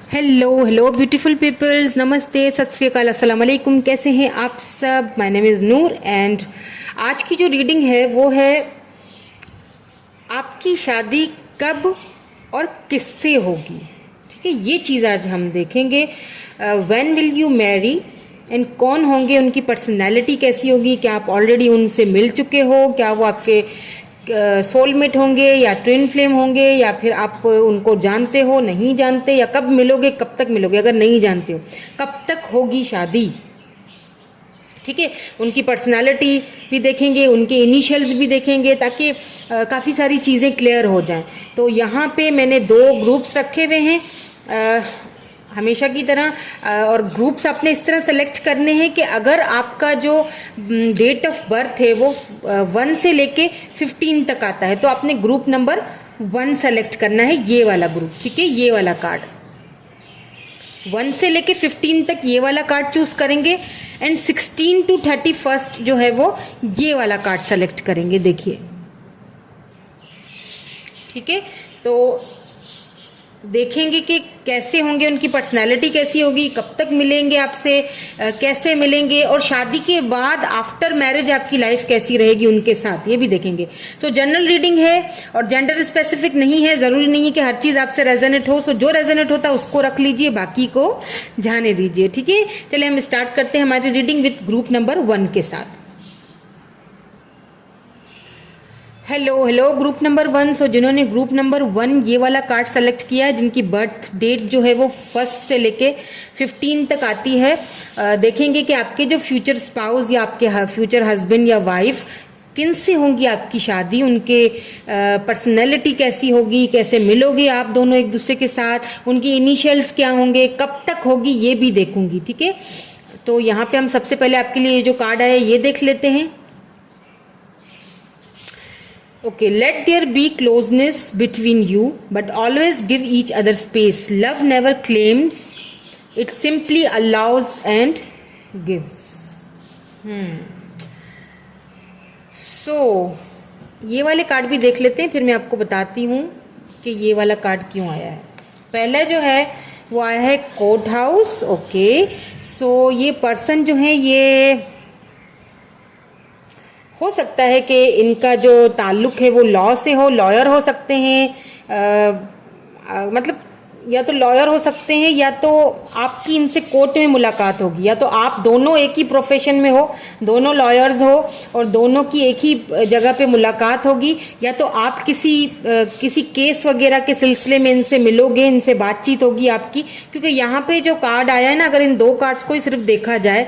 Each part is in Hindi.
हेलो हेलो ब्यूटीफुल पीपल्स, नमस्ते, सत श्री अकाल, अस्सलाम वालेकुम। कैसे हैं आप सब? My name is Noor and आज की जो रीडिंग है वो है आपकी शादी कब और किससे होगी। ठीक है, ये चीज़ आज हम देखेंगे। When will you Mary and कौन होंगे, उनकी पर्सनैलिटी कैसी होगी, क्या आप ऑलरेडी उनसे मिल चुके हो, क्या वो आपके सोलमेट होंगे या ट्विन फ्लेम होंगे, या फिर आप उनको जानते हो, नहीं जानते, या कब मिलोगे, कब तक मिलोगे, अगर नहीं जानते हो कब तक होगी शादी। ठीक है, उनकी पर्सनालिटी भी देखेंगे, उनके इनिशियल्स भी देखेंगे, ताकि काफ़ी सारी चीज़ें क्लियर हो जाएं। तो यहाँ पे मैंने 2 ग्रुप्स रखे हुए हैं हमेशा की तरह, और ग्रुप्स आपने इस तरह सेलेक्ट करने हैं कि अगर आपका जो डेट ऑफ बर्थ है वो 1 से लेके 15 तक आता है तो आपने ग्रुप नंबर 1 सेलेक्ट करना है, ये वाला ग्रुप। ठीक है, ये वाला कार्ड 1 से लेके 15 तक ये वाला कार्ड चूज करेंगे एंड 16 to 31 जो है वो ये वाला कार्ड सेलेक्ट करेंगे। देखिए, ठीक है, तो देखेंगे कि कैसे होंगे, उनकी पर्सनालिटी कैसी होगी, कब तक मिलेंगे आपसे, कैसे मिलेंगे, और शादी के बाद आफ्टर मैरिज आपकी लाइफ कैसी रहेगी उनके साथ, ये भी देखेंगे। तो जनरल रीडिंग है और जेंडर स्पेसिफिक नहीं है, जरूरी नहीं है कि हर चीज आपसे रेजोनेट हो। सो जो रेजोनेट होता है उसको रख लीजिए, बाकी को जाने दीजिए। ठीक है, चलिए हम स्टार्ट करते हैं हमारी रीडिंग विथ ग्रुप नंबर 1 के साथ। Hello hello group number 1। सो जिन्होंने ग्रुप नंबर 1 ये वाला कार्ड सेलेक्ट किया है, जिनकी बर्थ डेट जो है वो 1 से लेके 15 तक आती है, देखेंगे कि आपके जो फ्यूचर स्पाउस या आपके फ्यूचर हस्बैंड या वाइफ किन से होंगी आपकी शादी, उनके पर्सनैलिटी कैसी होगी, कैसे मिलोगे आप दोनों एक दूसरे के साथ, उनकी इनिशियल्स क्या होंगे, कब तक होगी, ये भी देखूंगी। ठीक है, तो यहाँ पे हम सबसे पहले आपके लिए जो कार्ड आया ये देख लेते हैं। Okay, let there be closeness between you, but always give each other space. Love never claims, it simply allows and gives. So, ये वाले कार्ड भी देख लेते हैं, फिर मैं आपको बताती हूँ कि ये वाला कार्ड क्यों आया है। पहला जो है वो आया है कोर्ट हाउस। ओके, सो ये पर्सन जो है ये हो सकता है कि इनका जो ताल्लुक है वो लॉ से हो, लॉयर हो सकते हैं, मतलब या तो लॉयर हो सकते हैं, या तो आपकी इनसे कोर्ट में मुलाकात होगी, या तो आप दोनों एक ही प्रोफेशन में हो, दोनों लॉयर्स हो और दोनों की एक ही जगह पे मुलाकात होगी, या तो आप किसी केस वगैरह के सिलसिले में इनसे मिलोगे, इनसे बातचीत होगी आपकी। क्योंकि यहाँ पे जो कार्ड आया है ना, अगर इन 2 कार्ड्स को ही सिर्फ देखा जाए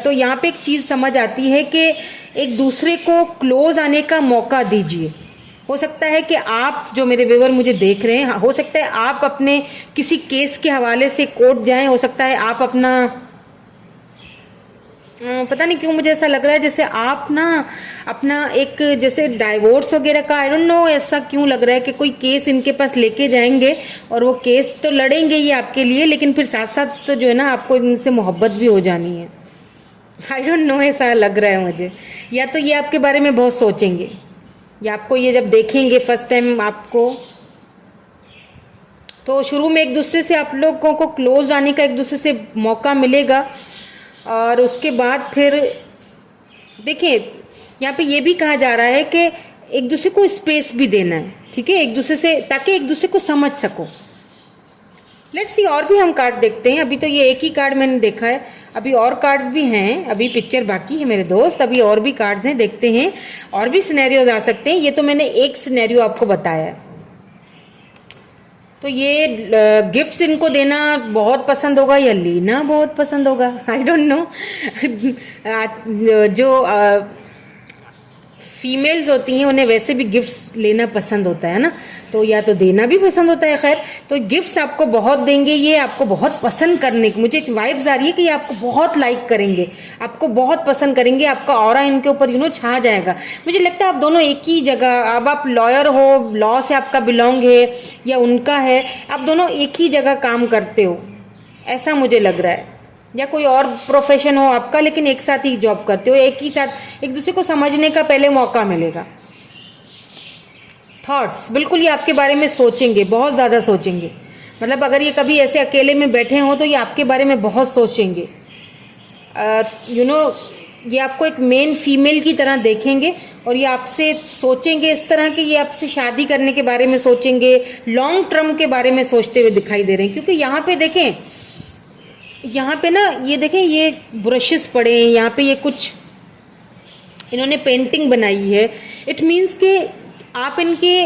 तो यहाँ पे एक चीज समझ आती है कि एक दूसरे को क्लोज आने का मौका दीजिए। हो सकता है कि आप जो मेरे व्यूअर मुझे देख रहे हैं, हो सकता है आप अपने किसी केस के हवाले से कोर्ट जाएं, हो सकता है आप अपना पता नहीं क्यों मुझे ऐसा लग रहा है जैसे आप ना अपना एक जैसे डाइवोर्स वगैरह का, आई डोंट नो ऐसा क्यों लग रहा है कि कोई केस इनके पास लेके जाएंगे और वो केस तो लड़ेंगे ये आपके लिए, लेकिन फिर साथ साथ तो जो है ना आपको इनसे मोहब्बत भी हो जानी है। आई डोंट नो, ऐसा लग रहा है मुझे। या तो ये आपके बारे में बहुत सोचेंगे, या आपको ये जब देखेंगे फर्स्ट टाइम आपको, तो शुरू में एक दूसरे से आप लोगों को क्लोज आने का एक दूसरे से मौका मिलेगा, और उसके बाद फिर देखिए यहाँ पे ये भी कहा जा रहा है कि एक दूसरे को स्पेस भी देना है। ठीक है, एक दूसरे से, ताकि एक दूसरे को समझ सको। लेट्स सी, और भी हम कार्ड देखते हैं। अभी तो ये एक ही कार्ड मैंने देखा है, अभी और कार्ड्स भी हैं, अभी पिक्चर बाकी है मेरे दोस्त, अभी और भी कार्ड्स हैं, देखते हैं और भी सिनेरियोज आ सकते हैं। ये तो मैंने एक सिनेरियो आपको बताया है। तो ये गिफ्ट्स इनको देना बहुत पसंद होगा या लेना बहुत पसंद होगा, आई डोंट नो। जो फीमेल्स होती हैं उन्हें वैसे भी गिफ्ट्स लेना पसंद होता है ना, तो या तो देना भी पसंद होता है। खैर, तो गिफ्ट्स आपको बहुत देंगे, ये आपको बहुत पसंद करने की मुझे एक वाइब्स आ रही है कि ये आपको बहुत लाइक करेंगे, आपको बहुत पसंद करेंगे, आपका ऑरा इनके ऊपर छा जाएगा। मुझे लगता है आप दोनों एक ही जगह, अब आप लॉयर हो, लॉ से आपका बिलोंग है या उनका है, आप दोनों एक ही जगह काम करते हो, ऐसा मुझे लग रहा है। या कोई और प्रोफेशन हो आपका, लेकिन एक साथ ही जॉब करते हो, एक ही साथ एक दूसरे को समझने का पहले मौका मिलेगा। थॉट्स बिल्कुल ये आपके बारे में सोचेंगे, बहुत ज्यादा सोचेंगे, मतलब अगर ये कभी ऐसे अकेले में बैठे हों तो ये आपके बारे में बहुत सोचेंगे। यू नो ये आपको एक मेन फीमेल की तरह देखेंगे और ये आपसे सोचेंगे इस तरह कि ये आपसे शादी करने के बारे में सोचेंगे, लॉन्ग टर्म के बारे में सोचते हुए दिखाई दे रहे हैं। क्योंकि यहाँ पे देखें, यहाँ पे ना ये देखें, ये ब्रशेस पड़े हैं, यहाँ पे ये कुछ इन्होंने पेंटिंग बनाई है। इट मीन्स कि आप इनके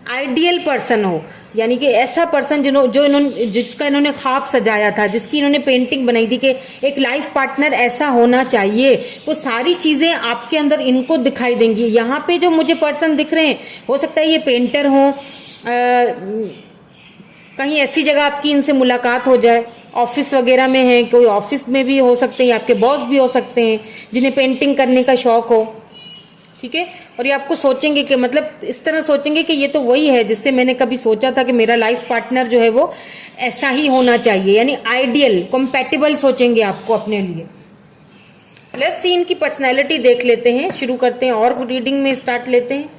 आइडियल पर्सन हो, यानी कि ऐसा पर्सन जिसका इन्होंने ख्वाब सजाया था, जिसकी इन्होंने पेंटिंग बनाई थी कि एक लाइफ पार्टनर ऐसा होना चाहिए। वो सारी चीजें आपके अंदर इनको दिखाई देंगी। यहाँ पे जो मुझे पर्सन दिख रहे हैं, हो सकता है ये पेंटर हो, कहीं ऐसी जगह आपकी इनसे मुलाकात हो जाए, ऑफिस वगैरह में है, कोई ऑफिस में भी हो सकते हैं, आपके बॉस भी हो सकते हैं जिन्हें पेंटिंग करने का शौक हो। ठीक है, और ये आपको सोचेंगे कि मतलब इस तरह सोचेंगे कि ये तो वही है जिससे मैंने कभी सोचा था कि मेरा लाइफ पार्टनर जो है वो ऐसा ही होना चाहिए, यानी आइडियल, कंपैटिबल सोचेंगे आपको अपने लिए। प्लस सी इनकी पर्सनैलिटी देख लेते हैं, शुरू करते हैं और रीडिंग में स्टार्ट लेते हैं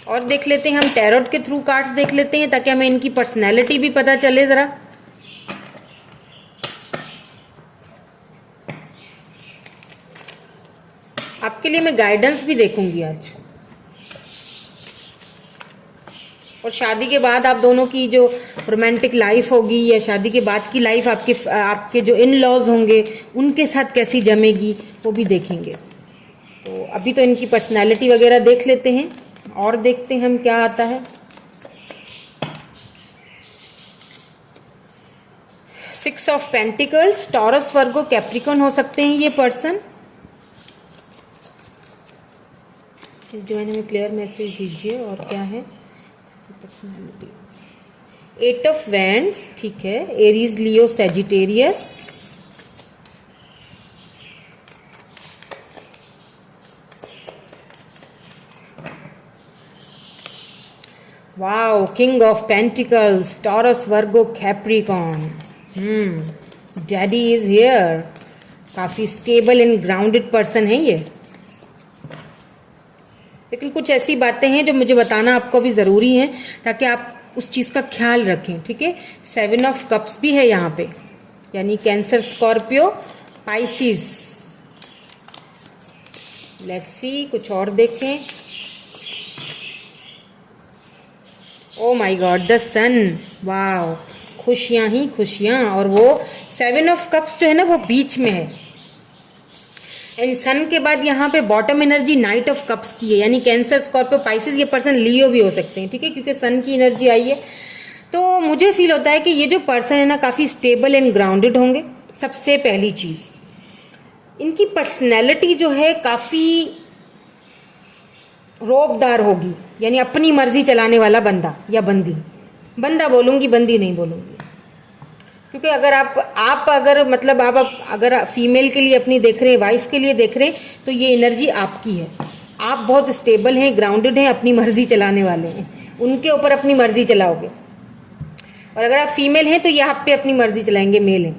और देख लेते हैं हम टैरोट के थ्रू कार्ड्स देख लेते हैं ताकि हमें इनकी पर्सनैलिटी भी पता चले जरा। आपके लिए मैं गाइडेंस भी देखूंगी आज। और शादी के बाद आप दोनों की जो रोमांटिक लाइफ होगी या शादी के बाद की लाइफ आपके जो इन लॉज होंगे उनके साथ कैसी जमेगी वो भी देखेंगे। तो अभी तो इनकी पर्सनैलिटी वगैरह देख लेते हैं और देखते हैं हम क्या आता है। 6 of pentacles, taurus, Virgo, Capricorn हो सकते हैं ये पर्सन। इस डिवाइन में क्लियर मैसेज दीजिए। और क्या है पर्सनालिटी? 8 ऑफ वैंड्स, ठीक है, Aries, Leo, Sagittarius. Wow, king of pentacles, taurus, Virgo, Capricorn. Daddy is here. काफी स्टेबल एंड ग्राउंडेड पर्सन है ये। लेकिन कुछ ऐसी बातें हैं जो मुझे बताना आपको भी जरूरी है ताकि आप उस चीज का ख्याल रखें। ठीक है, 7 ऑफ कप्स भी है यहाँ पे, यानी cancer, Scorpio, Pisces. Let's see कुछ और देखें। Oh my God, the sun. Wow, खुशियां ही खुशियां। और वो 7 ऑफ कप्स जो है ना वो बीच में है। एंड सन के बाद यहाँ पे bottom energy night of cups की है, यानी कैंसर, स्कॉर्पियो, पाइसिस। ये पर्सन लियो भी हो सकते हैं। ठीक है, क्योंकि सन की एनर्जी आई है। तो मुझे फील होता है कि ये जो पर्सन है ना काफी स्टेबल एंड ग्राउंडेड होंगे। सबसे पहली चीज, इनकी पर्सनैलिटी जो है काफी रौबदार होगी, यानी अपनी मर्जी चलाने वाला बंदा या बंदी। बंदा बोलूंगी, बंदी नहीं बोलूंगी, क्योंकि अगर आप अगर मतलब आप अगर फीमेल के लिए अपनी देख रहे हैं, वाइफ के लिए देख रहे हैं, तो ये एनर्जी आपकी है। आप बहुत स्टेबल हैं, ग्राउंडेड हैं, अपनी मर्जी चलाने वाले हैं, उनके ऊपर अपनी मर्जी चलाओगे। और अगर आप फीमेल हैं तो ये आप पे अपनी मर्जी चलाएंगे, मेल हैं।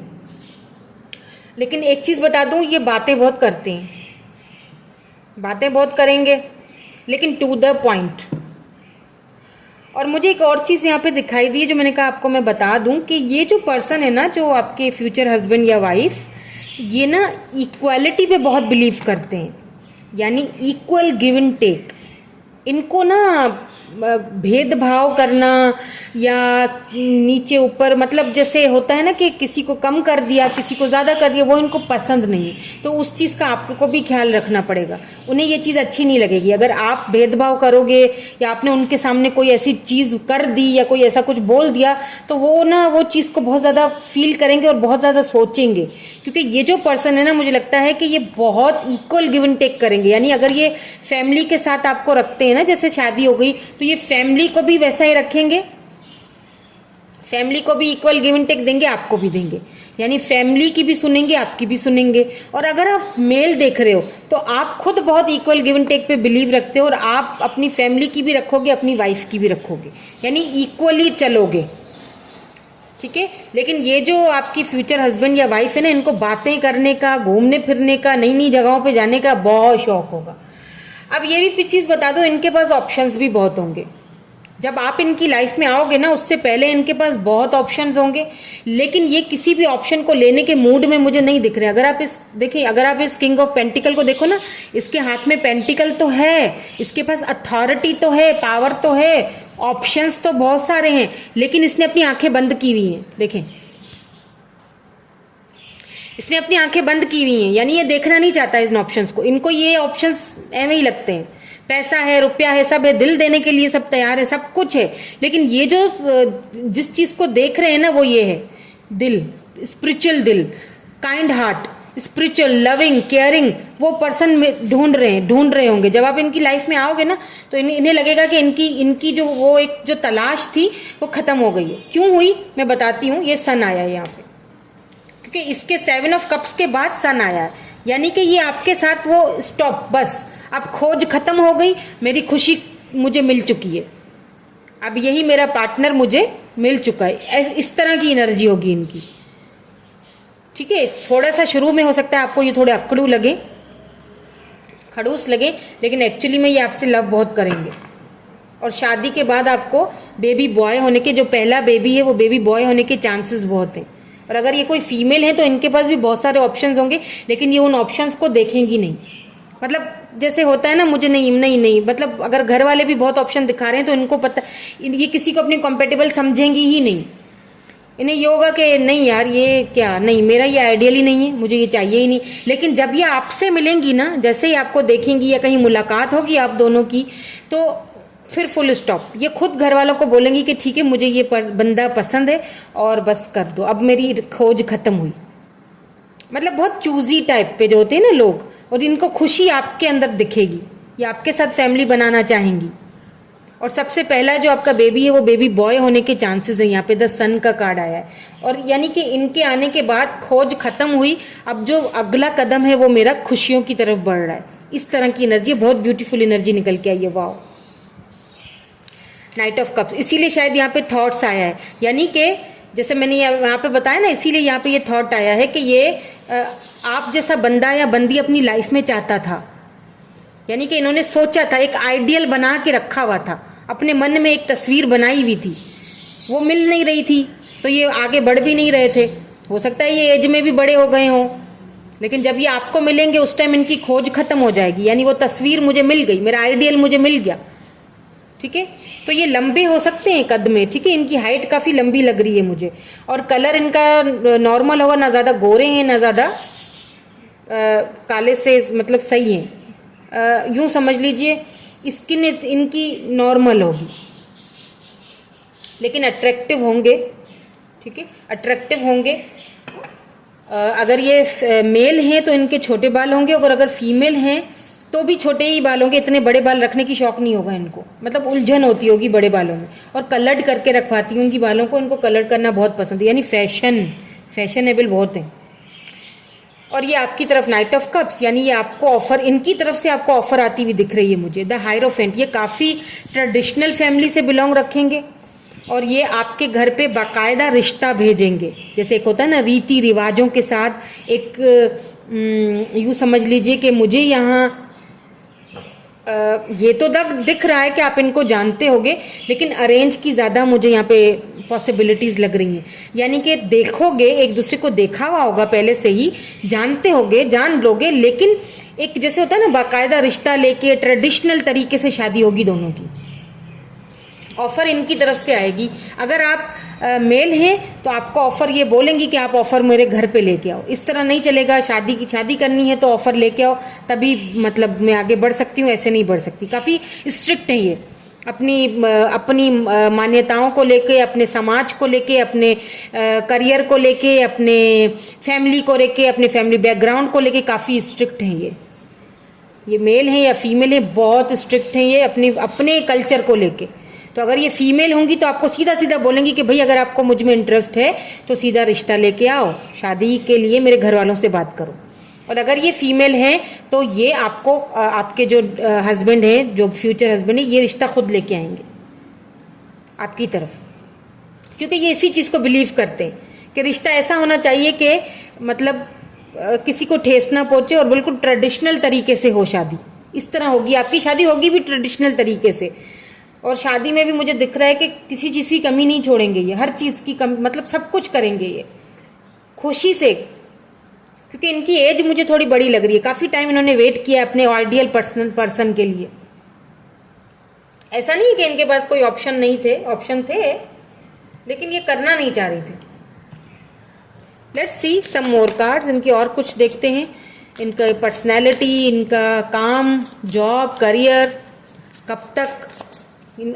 लेकिन एक चीज बता दूं, ये बातें बहुत करते हैं, बातें बहुत करेंगे, लेकिन टू द पॉइंट। और मुझे एक और चीज यहाँ पे दिखाई दी है जो मैंने कहा आपको मैं बता दूं कि ये जो पर्सन है ना, जो आपके फ्यूचर हस्बैंड या वाइफ, ये ना इक्वालिटी पे बहुत बिलीव करते हैं, यानी इक्वल गिव एंड टेक। इनको ना भेदभाव करना या नीचे ऊपर, मतलब जैसे होता है ना कि किसी को कम कर दिया, किसी को ज्यादा कर दिया, वो इनको पसंद नहीं। तो उस चीज का आपको भी ख्याल रखना पड़ेगा। उन्हें ये चीज अच्छी नहीं लगेगी अगर आप भेदभाव करोगे या आपने उनके सामने कोई ऐसी चीज कर दी या कोई ऐसा कुछ बोल दिया, तो वो ना वो चीज को बहुत ज्यादा फील करेंगे और बहुत ज्यादा सोचेंगे। क्योंकि ये जो पर्सन है ना, मुझे लगता है कि ये बहुत इक्वल गिव एंड टेक करेंगे। यानी अगर ये फैमिली के साथ आपको रखते हैं ना, जैसे शादी हो गई, तो ये फैमिली को भी वैसा ही रखेंगे, फैमिली को भी इक्वल गिव एंड टेक देंगे, आपको भी देंगे। यानी फैमिली की भी सुनेंगे, आपकी भी सुनेंगे। और अगर आप मेल देख रहे हो तो आप खुद बहुत इक्वल गिव एंड टेक पे बिलीव रखते हो और आप अपनी फैमिली की भी रखोगे, अपनी वाइफ की भी रखोगे, यानी इक्वली चलोगे। ठीक है, लेकिन ये जो आपकी फ्यूचर हस्बैंड या वाइफ है ना, इनको बातें करने का, घूमने फिरने का, नई नई जगहों पे जाने का बहुत शौक होगा। अब ये भी चीज बता दो, इनके पास ऑप्शंस भी बहुत होंगे। जब आप इनकी लाइफ में आओगे ना, उससे पहले इनके पास बहुत ऑप्शंस होंगे, लेकिन ये किसी भी ऑप्शन को लेने के मूड में मुझे नहीं दिख रहे। अगर आप इस देखिए, अगर आप इस किंग ऑफ पेंटिकल को देखो ना, इसके हाथ में पेंटिकल तो है, इसके पास अथॉरिटी तो है, पावर तो है, ऑप्शंस तो बहुत सारे हैं, लेकिन इसने अपनी आंखें बंद की हुई हैं। देखें, इसने अपनी आंखें बंद की हुई हैं, यानी ये देखना नहीं चाहता इन ऑप्शंस को। इनको ये ऑप्शंस एवं ही लगते हैं, पैसा है, रुपया है, सब है, दिल देने के लिए सब तैयार है, सब कुछ है, लेकिन ये जो जिस चीज को देख रहे हैं ना, वो ये है दिल, स्पिरिचुअल दिल, kind heart, spiritual, loving, caring, वो पर्सन में ढूंढ रहे होंगे। जब आप इनकी लाइफ में आओगे ना, तो इन्हें लगेगा कि इनकी जो वो एक जो तलाश थी वो खत्म हो गई है। क्यों हुई, मैं बताती हूँ। ये सन आया है यहाँ पे, क्योंकि इसके 7 ऑफ कप्स के बाद सन आया है, यानी कि ये आपके साथ वो स्टॉप, बस अब खोज खत्म हो गई, मेरी खुशी मुझे मिल चुकी है, अब यही मेरा पार्टनर मुझे मिल चुका है। इस तरह की एनर्जी होगी इनकी। ठीक है, थोड़ा सा शुरू में हो सकता है आपको ये थोड़े अकड़ू लगे, खड़ूस लगे, लेकिन एक्चुअली में ये आपसे लव बहुत करेंगे। और शादी के बाद आपको बेबी बॉय होने के, जो पहला बेबी है वो बेबी बॉय होने के चांसेस बहुत हैं। और अगर ये कोई फीमेल है तो इनके पास भी बहुत सारे ऑप्शंस होंगे, लेकिन ये उन ऑप्शंस को देखेंगी नहीं। मतलब जैसे होता है ना, मुझे नहीं, मतलब अगर घर वाले भी बहुत ऑप्शन दिखा रहे हैं तो इनको पता, ये किसी को अपनी कंपेटेबल समझेंगी ही नहीं। इन्हें ये होगा कि नहीं यार, ये क्या, नहीं, मेरा ये आइडियल ही नहीं है, मुझे ये चाहिए ही नहीं। लेकिन जब ये आपसे मिलेंगी ना, जैसे ही आपको देखेंगी या कहीं मुलाकात होगी आप दोनों की, तो फिर फुल स्टॉप, ये खुद घर वालों को बोलेंगी कि ठीक है, मुझे ये बंदा पसंद है और बस कर दो, अब मेरी खोज खत्म हुई। मतलब बहुत चूजी टाइप पे जो होते हैं ना लोग, और इनको खुशी आपके अंदर दिखेगी, ये आपके साथ फैमिली बनाना चाहेंगी। और सबसे पहला जो आपका बेबी है वो बेबी बॉय होने के चांसेस है। यहाँ पे द सन का कार्ड आया है, और यानी कि इनके आने के बाद खोज खत्म हुई, अब जो अगला कदम है वो मेरा खुशियों की तरफ बढ़ रहा है। इस तरह की एनर्जी, बहुत ब्यूटीफुल एनर्जी निकल के आई है। वाओ, नाइट ऑफ कप्स, इसीलिए शायद यहाँ पे थॉट्स आया है, यानी कि जैसे मैंने यहाँ पे बताया ना, इसीलिए यहाँ पे ये थॉट आया है कि ये आप जैसा बंदा या बंदी अपनी लाइफ में चाहता था। यानी कि इन्होंने सोचा था, एक आइडियल बना के रखा हुआ था, अपने मन में एक तस्वीर बनाई हुई थी, वो मिल नहीं रही थी, तो ये आगे बढ़ भी नहीं रहे थे। हो सकता है ये एज में भी बड़े हो गए हों, लेकिन जब ये आपको मिलेंगे उस टाइम इनकी खोज खत्म हो जाएगी, यानी वो तस्वीर मुझे मिल गई, मेरा आइडियल मुझे मिल गया। ठीक है, तो ये लंबे हो सकते हैं कद में। ठीक है, इनकी हाइट काफी लंबी लग रही है मुझे, और कलर इनका नॉर्मल होगा, ना ज्यादा गोरे हैं ना ज्यादा काले से, मतलब सही है। यूं समझ लीजिए स्किन इनकी नॉर्मल होगी, लेकिन अट्रैक्टिव होंगे। ठीक है, अट्रैक्टिव होंगे। अगर ये मेल हैं तो इनके छोटे बाल होंगे, और अगर फीमेल हैं तो भी छोटे ही बाल होंगे, इतने बड़े बाल रखने की शौक नहीं होगा इनको, मतलब उलझन होती होगी बड़े बालों में। और कलर्ड करके रखवाती होंगी बालों को, इनको कलर करना बहुत पसंद है, यानी फैशनेबल बहुत है। और ये आपकी तरफ नाइट ऑफ कप्स, यानी ये आपको ऑफर, इनकी तरफ से आपको ऑफर आती हुई दिख रही है मुझे। द हायरोफेंट, ये काफी ट्रेडिशनल फैमिली से बिलोंग रखेंगे, और ये आपके घर पे बाकायदा रिश्ता भेजेंगे। जैसे एक होता है ना रीति रिवाजों के साथ, एक यूं समझ लीजिए कि मुझे यहाँ ये तो दिख रहा है कि आप इनको जानते होगे, लेकिन अरेंज की ज्यादा मुझे यहाँ पे पॉसिबिलिटीज लग रही हैं। यानी कि देखोगे, एक दूसरे को देखा हुआ होगा पहले से ही, जानते होगे, जान लोगे, लेकिन एक जैसे होता है ना बाकायदा रिश्ता लेके ट्रेडिशनल तरीके से शादी होगी दोनों की। ऑफर इनकी तरफ से आएगी। अगर आप मेल हैं तो आपको ऑफर ये बोलेंगी कि आप ऑफर मेरे घर पे लेके आओ। इस तरह नहीं चलेगा, शादी करनी है तो ऑफर लेके आओ तभी मतलब मैं आगे बढ़ सकती हूँ, ऐसे नहीं बढ़ सकती। काफी स्ट्रिक्ट है ये, अपनी मान्यताओं को लेके, अपने समाज को लेके, अपने करियर को लेके, अपने फैमिली को लेके, अपने फैमिली बैकग्राउंड को लेके काफी स्ट्रिक्ट हैं ये मेल हैं या फीमेल है, बहुत स्ट्रिक्ट हैं ये अपने कल्चर को लेके। तो अगर ये फीमेल होंगी तो आपको सीधा सीधा बोलेंगी कि भाई अगर आपको मुझ में इंटरेस्ट है तो सीधा रिश्ता लेके आओ, शादी के लिए मेरे घर वालों से बात करो। और अगर ये फीमेल हैं तो ये आपको आपके जो हस्बैंड है, जो फ्यूचर हस्बैंड है, ये रिश्ता खुद लेके आएंगे आपकी तरफ, क्योंकि ये इसी चीज को बिलीव करते हैं कि रिश्ता ऐसा होना चाहिए कि मतलब किसी को ठेस ना पहुंचे और बिल्कुल ट्रेडिशनल तरीके से हो शादी। इस तरह होगी आपकी शादी, होगी भी ट्रेडिशनल तरीके से। और शादी में भी मुझे दिख रहा है कि किसी चीज की कमी नहीं छोड़ेंगे ये, हर चीज की कमी, मतलब सब कुछ करेंगे ये खुशी से, क्योंकि इनकी एज मुझे थोड़ी बड़ी लग रही है। काफी टाइम इन्होंने वेट किया अपने आइडियल पर्सन के लिए। ऐसा नहीं कि इनके पास कोई ऑप्शन नहीं थे, ऑप्शन थे, लेकिन ये करना नहीं चाह रही थी। Let's see some more cards, इनकी और कुछ देखते हैं, इनका पर्सनैलिटी, इनका काम, जॉब, करियर, कब तक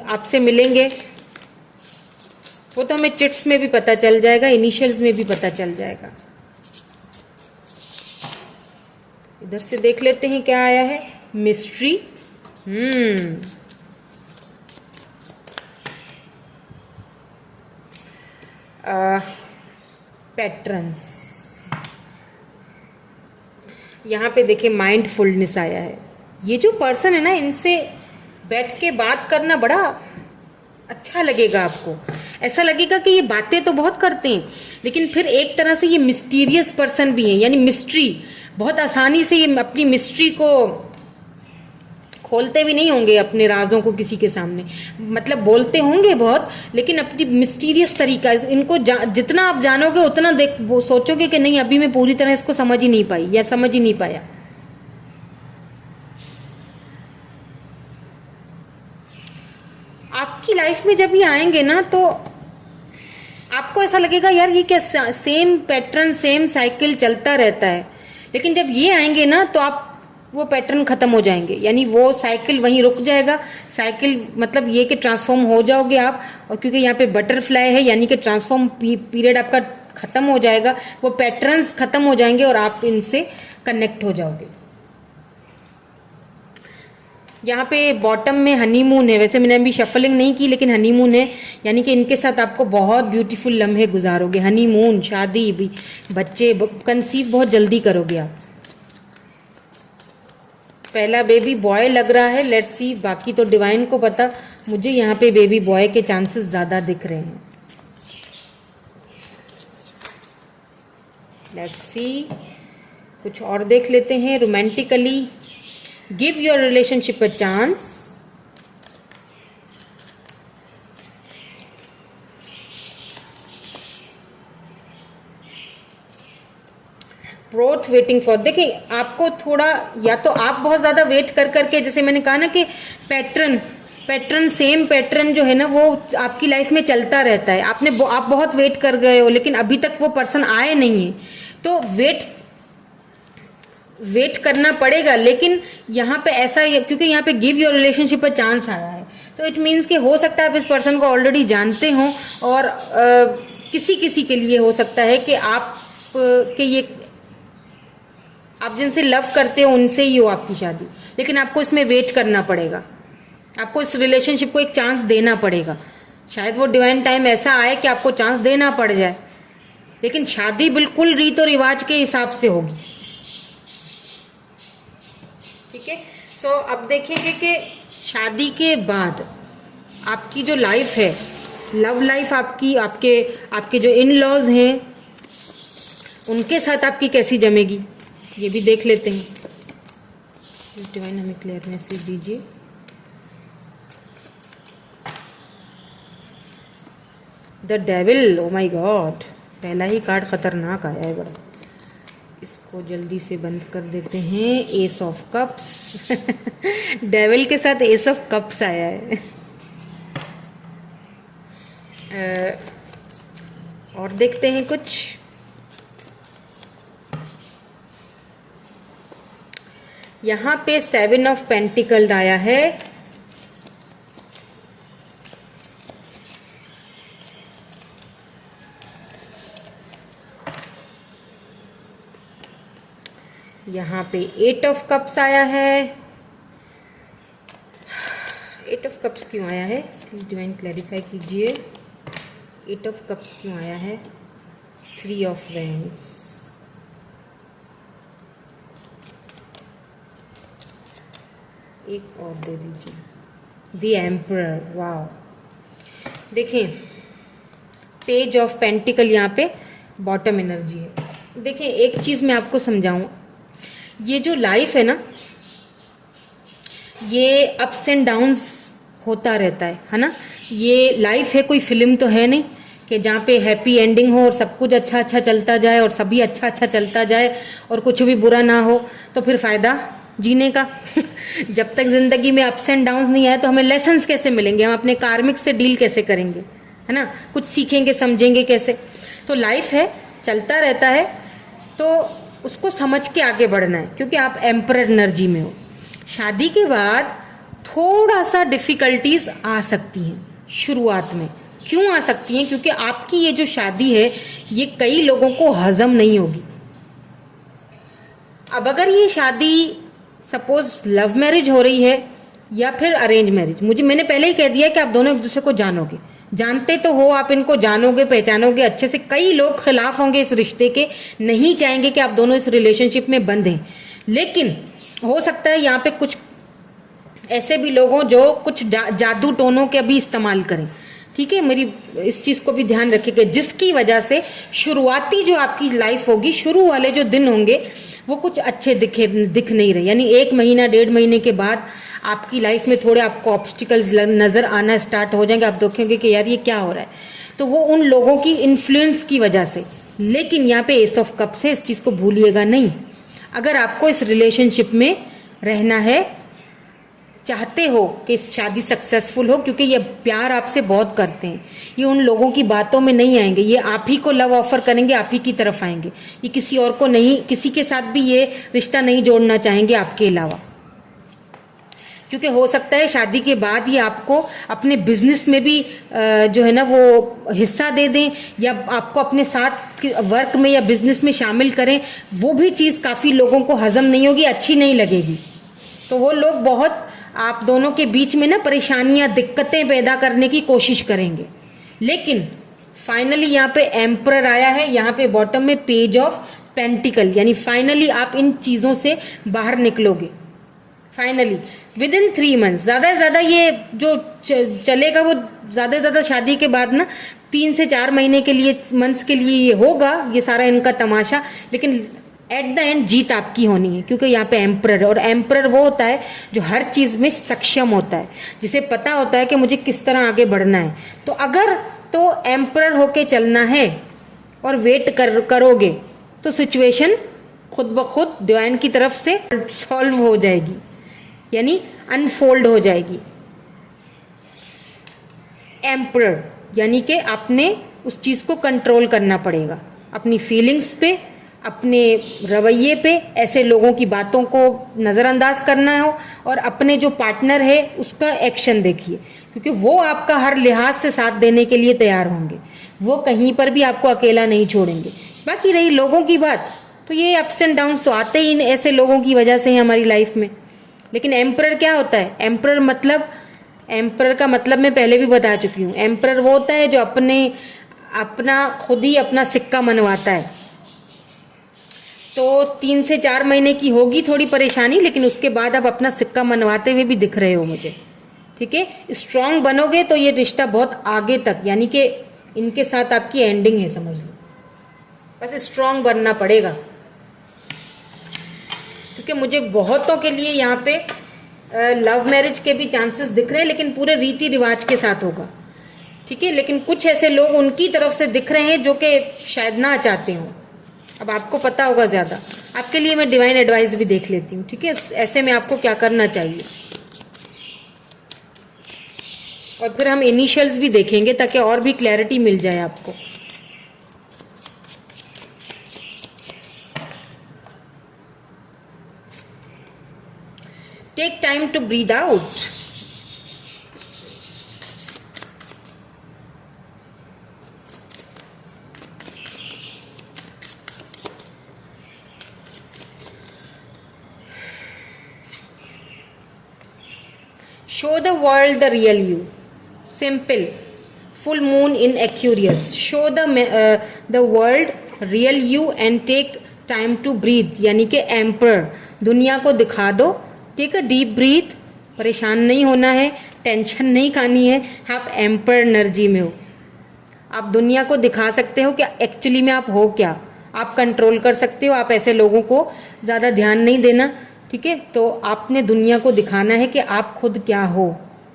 आपसे मिलेंगे वो तो हमें चिट्स में भी पता चल जाएगा, इनिशियल्स में भी पता चल जाएगा। इधर से देख लेते हैं क्या आया है, मिस्ट्री। पैटर्न्स, यहां पे देखिए माइंडफुलनेस आया है। ये जो पर्सन है ना, इनसे बैठ के बात करना बड़ा अच्छा लगेगा आपको। ऐसा लगेगा कि ये बातें तो बहुत करते हैं, लेकिन फिर एक तरह से ये मिस्टीरियस पर्सन भी है, यानी मिस्ट्री, बहुत आसानी से ये अपनी मिस्ट्री को खोलते भी नहीं होंगे, अपने राजों को किसी के सामने, मतलब बोलते होंगे बहुत, लेकिन अपनी मिस्टीरियस तरीका, इनको जितना आप जानोगे उतना वो सोचोगे कि नहीं अभी मैं पूरी तरह इसको समझ ही नहीं पाई या समझ ही नहीं पाया। आपकी लाइफ में जब ये आएंगे ना, तो आपको ऐसा लगेगा यार ये क्या सेम पैटर्न, सेम साइकिल चलता रहता है, लेकिन जब ये आएंगे ना तो आप वो पैटर्न खत्म हो जाएंगे, यानी वो साइकिल वहीं रुक जाएगा। साइकिल मतलब ये कि ट्रांसफॉर्म हो जाओगे आप, और क्योंकि यहाँ पे बटरफ्लाई है यानी कि ट्रांसफॉर्म पीरियड आपका खत्म हो जाएगा, वो पैटर्न्स खत्म हो जाएंगे और आप इनसे कनेक्ट हो जाओगे। यहाँ पे बॉटम में हनीमून है, वैसे मैंने अभी शफलिंग नहीं की लेकिन हनीमून है, यानी कि इनके साथ आपको बहुत ब्यूटीफुल लम्हे गुजारोगे। हनीमून, शादी भी, बच्चे, कंसीव बहुत जल्दी करोगे आप। पहला बेबी बॉय लग रहा है, लेट्स सी, बाकी तो डिवाइन को पता, मुझे यहाँ पे बेबी बॉय के चांसेस ज्यादा दिख रहे हैं। लेट्स सी, कुछ और देख लेते हैं। Romantically, give your relationship a chance. Growth waiting for, देखिए आपको थोड़ा, या तो आप बहुत ज्यादा वेट कर करके, जैसे मैंने कहा ना कि पैटर्न सेम पैटर्न जो है ना वो आपकी लाइफ में चलता रहता है। आप बहुत वेट कर गए हो लेकिन अभी तक वो पर्सन आए नहीं है, तो वेट करना पड़ेगा। लेकिन यहाँ पे ऐसा, क्योंकि यहाँ पे give your relationship a chance आया है, तो इट मीन्स कि हो सकता है आप इस पर्सन को ऑलरेडी जानते हो, और किसी किसी के लिए हो सकता है कि आप जिनसे लव करते हो उनसे ही हो आपकी शादी, लेकिन आपको इसमें वेट करना पड़ेगा, आपको इस रिलेशनशिप को एक चांस देना पड़ेगा। शायद वो डिवाइन टाइम ऐसा आए कि आपको चांस देना पड़ जाए, लेकिन शादी बिल्कुल रीत और रिवाज के हिसाब से होगी। ठीक है, सो अब देखेंगे कि शादी के बाद आपकी जो लाइफ है, लव लाइफ आपकी, आपके जो इन लॉज हैं उनके साथ आपकी कैसी जमेगी, ये भी देख लेते हैं। डिवाइन हमें क्लियर मैसेज दीजिए। The devil, O my God, पहला ही कार्ड खतरनाक आया है बड़ा, इसको जल्दी से बंद कर देते हैं। एस ऑफ कप्स डेविल के साथ एस ऑफ कप्स आया है। और देखते हैं कुछ। यहाँ पे 7 ऑफ पेंटिकल्स आया है। यहाँ पे 8 ऑफ कप्स आया है। 8 ऑफ कप्स क्यों आया है, डिवाइन क्लैरिफाई कीजिए। 8 ऑफ कप्स क्यों आया है। 3 ऑफ वैंड्स, एक और दे दीजिए। द एम्परर, वाओ, देखें पेज ऑफ पेंटिकल यहाँ पे बॉटम एनर्जी है। देखें एक चीज मैं आपको समझाऊं, ये जो लाइफ है ना, ये अप्स एंड डाउन्स होता रहता है ना। ये लाइफ है, कोई फिल्म तो है नहीं कि जहाँ पे हैप्पी एंडिंग हो और सब कुछ अच्छा अच्छा चलता जाए और सभी अच्छा अच्छा चलता जाए और कुछ भी बुरा ना हो, तो फिर फायदा जीने का। जब तक जिंदगी में अप्स एंड डाउन्स नहीं आए तो हमें लेसन्स कैसे मिलेंगे, हम अपने कार्मिक से डील कैसे करेंगे, है ना, कुछ सीखेंगे समझेंगे कैसे। तो लाइफ है, चलता रहता है, तो उसको समझ के आगे बढ़ना है, क्योंकि आप एम्परर एनर्जी में हो। शादी के बाद थोड़ा सा डिफिकल्टीज आ सकती हैं शुरुआत में। क्यों आ सकती हैं? क्योंकि आपकी ये जो शादी है ये कई लोगों को हजम नहीं होगी। अब अगर ये शादी सपोज लव मैरिज हो रही है या फिर अरेंज मैरिज, मैंने पहले ही कह दिया कि आप दोनों एक दूसरे को जानोगे, जानते तो हो, आप इनको जानोगे पहचानोगे अच्छे से। कई लोग खिलाफ होंगे इस रिश्ते के, नहीं चाहेंगे कि आप दोनों इस रिलेशनशिप में बंधें, लेकिन हो सकता है यहाँ पे कुछ ऐसे भी लोग हों जो कुछ जादू टोनों के भी इस्तेमाल करें। ठीक है, मेरी इस चीज को भी ध्यान रखिएगा, जिसकी वजह से शुरुआती जो आपकी लाइफ होगी, शुरू वाले जो दिन होंगे वो कुछ अच्छे दिख नहीं रहे। यानी 1 महीना 1.5 महीने के बाद आपकी लाइफ में थोड़े आपको ऑब्स्टिकल्स नजर आना स्टार्ट हो जाएंगे। आप देखेंगे कि यार ये क्या हो रहा है, तो वो उन लोगों की इन्फ्लुएंस की वजह से। लेकिन यहाँ पे एस ऑफ कप्स है, इस चीज को भूलिएगा नहीं। अगर आपको इस रिलेशनशिप में रहना है, चाहते हो कि शादी सक्सेसफुल हो, क्योंकि ये प्यार आपसे बहुत करते हैं, ये उन लोगों की बातों में नहीं आएंगे, ये आप ही को लव ऑफर करेंगे, आप ही की तरफ आएंगे, ये किसी और को नहीं, किसी के साथ भी ये रिश्ता नहीं जोड़ना चाहेंगे आपके अलावा। क्योंकि हो सकता है शादी के बाद ये आपको अपने बिजनेस में भी जो है ना वो हिस्सा दे दें, या आपको अपने साथ वर्क में या बिजनेस में शामिल करें। वो भी चीज़ काफ़ी लोगों को हजम नहीं होगी, अच्छी नहीं लगेगी, तो वो लोग बहुत आप दोनों के बीच में ना परेशानियां, दिक्कतें पैदा करने की कोशिश करेंगे। लेकिन फाइनली यहाँ पे एम्परर आया है, यहाँ पे बॉटम में पेज ऑफ पेंटिकल, यानी फाइनली आप इन चीजों से बाहर निकलोगे। फाइनली विद इन 3 मंथ्स, ज्यादा से ज्यादा ये जो चलेगा वो ज्यादा से ज्यादा शादी के बाद ना 3 से 4 महीने के लिए, मंथ्स के लिए ये होगा ये सारा इनका तमाशा। लेकिन एट द एंड जीत आपकी होनी है, क्योंकि यहाँ पे एम्परर, और एम्परर वो होता है जो हर चीज में सक्षम होता है, जिसे पता होता है कि मुझे किस तरह आगे बढ़ना है। तो अगर तो एम्परर होके चलना है और वेट करोगे तो सिचुएशन खुद ब खुद डिवाइन की तरफ से सॉल्व हो जाएगी, यानी अनफोल्ड हो जाएगी। एम्परर यानी कि आपने उस चीज को कंट्रोल करना पड़ेगा, अपनी फीलिंग्स पे, अपने रवैये पे, ऐसे लोगों की बातों को नज़रअंदाज करना हो, और अपने जो पार्टनर है उसका एक्शन देखिए, क्योंकि वो आपका हर लिहाज से साथ देने के लिए तैयार होंगे, वो कहीं पर भी आपको अकेला नहीं छोड़ेंगे। बाकी रही लोगों की बात, तो ये अप्स एंड डाउन्स तो आते ही ऐसे लोगों की वजह से ही हमारी लाइफ में। लेकिन एम्परर क्या होता है? एम्परर का मतलब मैं पहले भी बता चुकी हूँ। एम्परर वो होता है जो अपना खुद ही अपना सिक्का मनवाता है। तो 3 से 4 महीने की होगी थोड़ी परेशानी, लेकिन उसके बाद आप अपना सिक्का मनवाते हुए भी दिख रहे हो मुझे। ठीक है, स्ट्रांग बनोगे तो ये रिश्ता बहुत आगे तक, यानी कि इनके साथ आपकी एंडिंग है, समझ लो। बस स्ट्रांग बनना पड़ेगा, क्योंकि मुझे बहुतों के लिए यहाँ पे लव मैरिज के भी चांसेस दिख रहे हैं, लेकिन पूरे रीति रिवाज के साथ होगा। ठीक है, लेकिन कुछ ऐसे लोग उनकी तरफ से दिख रहे हैं जो कि शायद ना चाहते हो। अब आपको पता होगा ज्यादा, आपके लिए मैं डिवाइन एडवाइस भी देख लेती हूँ। ठीक है, ऐसे में आपको क्या करना चाहिए, और फिर हम इनिशियल्स भी देखेंगे ताकि और भी क्लैरिटी मिल जाए आपको। Take time to breathe out. Show the world the real you. Simple. Full moon in Aquarius. Show the world real you and take time to breathe. यानी कि एम्पर, दुनिया को दिखा दो। टेक अ डीप ब्रीथ, परेशान नहीं होना है, टेंशन नहीं खानी है। आप एम्पर एनर्जी में हो, आप दुनिया को दिखा सकते हो कि एक्चुअली में आप हो क्या, आप कंट्रोल कर सकते हो। आप ऐसे लोगों को ज़्यादा ध्यान नहीं देना। ठीक है, तो आपने दुनिया को दिखाना है कि आप खुद क्या हो।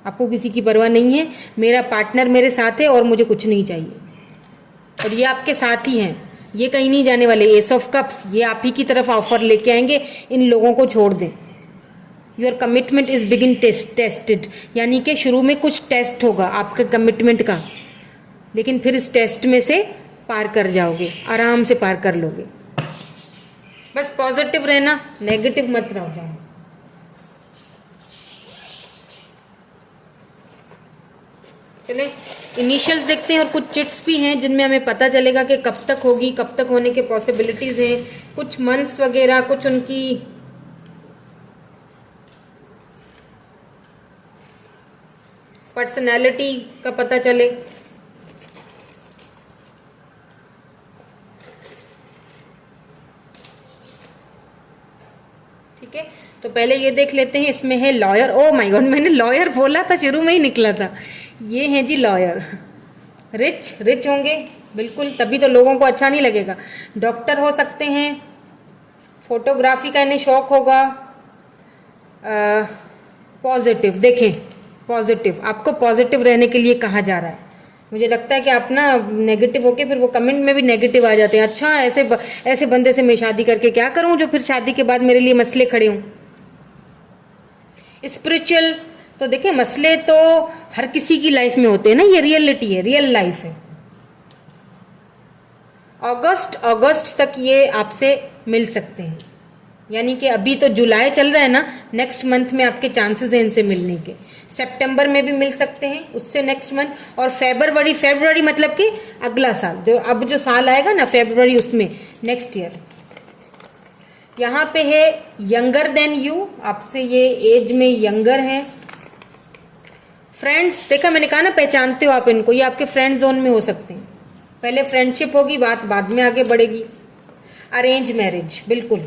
आपको किसी की परवाह नहीं है, मेरा पार्टनर मेरे साथ है और मुझे कुछ नहीं चाहिए, और ये आपके साथ ही हैं, ये कहीं नहीं जाने वाले। एस ऑफ कप्स, ये आप ही की तरफ ऑफर लेके आएंगे, इन लोगों को छोड़ दें। Your commitment is begin tested, यानी कि शुरू में कुछ टेस्ट होगा आपके कमिटमेंट का, लेकिन फिर इस टेस्ट में से पार कर जाओगे, आराम से पार कर लोगे। बस पॉजिटिव रहना, नेगेटिव मत रह जाओ। चले इनिशियल्स देखते हैं, और कुछ चिट्स भी हैं जिनमें हमें पता चलेगा कि कब तक होगी, कब तक होने के पॉसिबिलिटीज हैं, कुछ मंथ्स वगैरह, कुछ उनकी पर्सनालिटी का पता चले। ठीक है, तो पहले ये देख लेते हैं। इसमें है लॉयर। ओ माय गॉड, मैंने लॉयर बोला था, शुरू में ही निकला था। ये है जी लॉयर। रिच, रिच होंगे बिल्कुल, तभी तो लोगों को अच्छा नहीं लगेगा। डॉक्टर हो सकते हैं, फोटोग्राफी का इन्हें शौक होगा। पॉजिटिव, देखें पॉजिटिव, आपको पॉजिटिव रहने के लिए कहा जा रहा है। मुझे लगता है कि आप ना नेगेटिव होके फिर वो कमेंट में भी नेगेटिव आ जाते हैं। अच्छा, ऐसे बंदे से मैं शादी करके क्या करूं जो फिर शादी के बाद मेरे लिए मसले खड़े हों। स्पिरिचुअल, तो देखिए मसले तो हर किसी की लाइफ में होते हैं ना, ये रियलिटी है, रियल लाइफ है। अगस्त तक ये आपसे मिल सकते हैं, यानी कि अभी तो जुलाई चल रहा है ना, नेक्स्ट मंथ में आपके चांसेस हैं इनसे मिलने के। सितंबर में भी मिल सकते हैं, उससे नेक्स्ट मंथ, और फेब्रुअरी मतलब कि अगला साल, जो साल आएगा ना फेब्रुअरी, उसमें नेक्स्ट ईयर। यहाँ पे है यंगर देन यू, आपसे ये एज में यंगर है। फ्रेंड्स, देखा मैंने कहा ना, पहचानते हो आप इनको, ये आपके फ्रेंड जोन में हो सकते हैं। पहले फ्रेंडशिप होगी, बात बाद में आगे बढ़ेगी। अरेंज मैरिज, बिल्कुल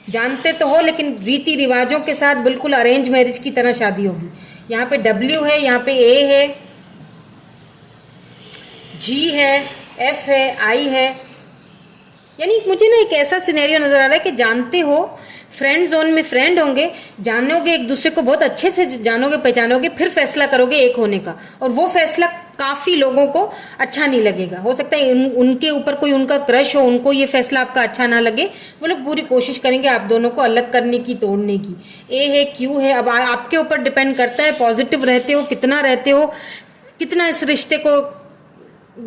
जानते तो हो, लेकिन रीति रिवाजों के साथ बिल्कुल अरेंज मैरिज की तरह शादी होगी। यहाँ पे W है, यहाँ पे A है, G है, F है, I है। यानी मुझे ना एक ऐसा सिनेरियो नजर आ रहा है कि जानते हो, फ्रेंड जोन में फ्रेंड होंगे, जानोगे एक दूसरे को, बहुत अच्छे से जानोगे, पहचानोगे, फिर फैसला करोगे एक होने का, और वो फैसला काफी लोगों को अच्छा नहीं लगेगा। हो सकता है उनके ऊपर कोई उनका क्रश हो, उनको ये फैसला आपका अच्छा ना लगे, वो लोग पूरी कोशिश करेंगे आप दोनों को अलग करने की, तोड़ने की। A है, Q है, अब आपके ऊपर डिपेंड करता है पॉजिटिव रहते हो, कितना इस रिश्ते को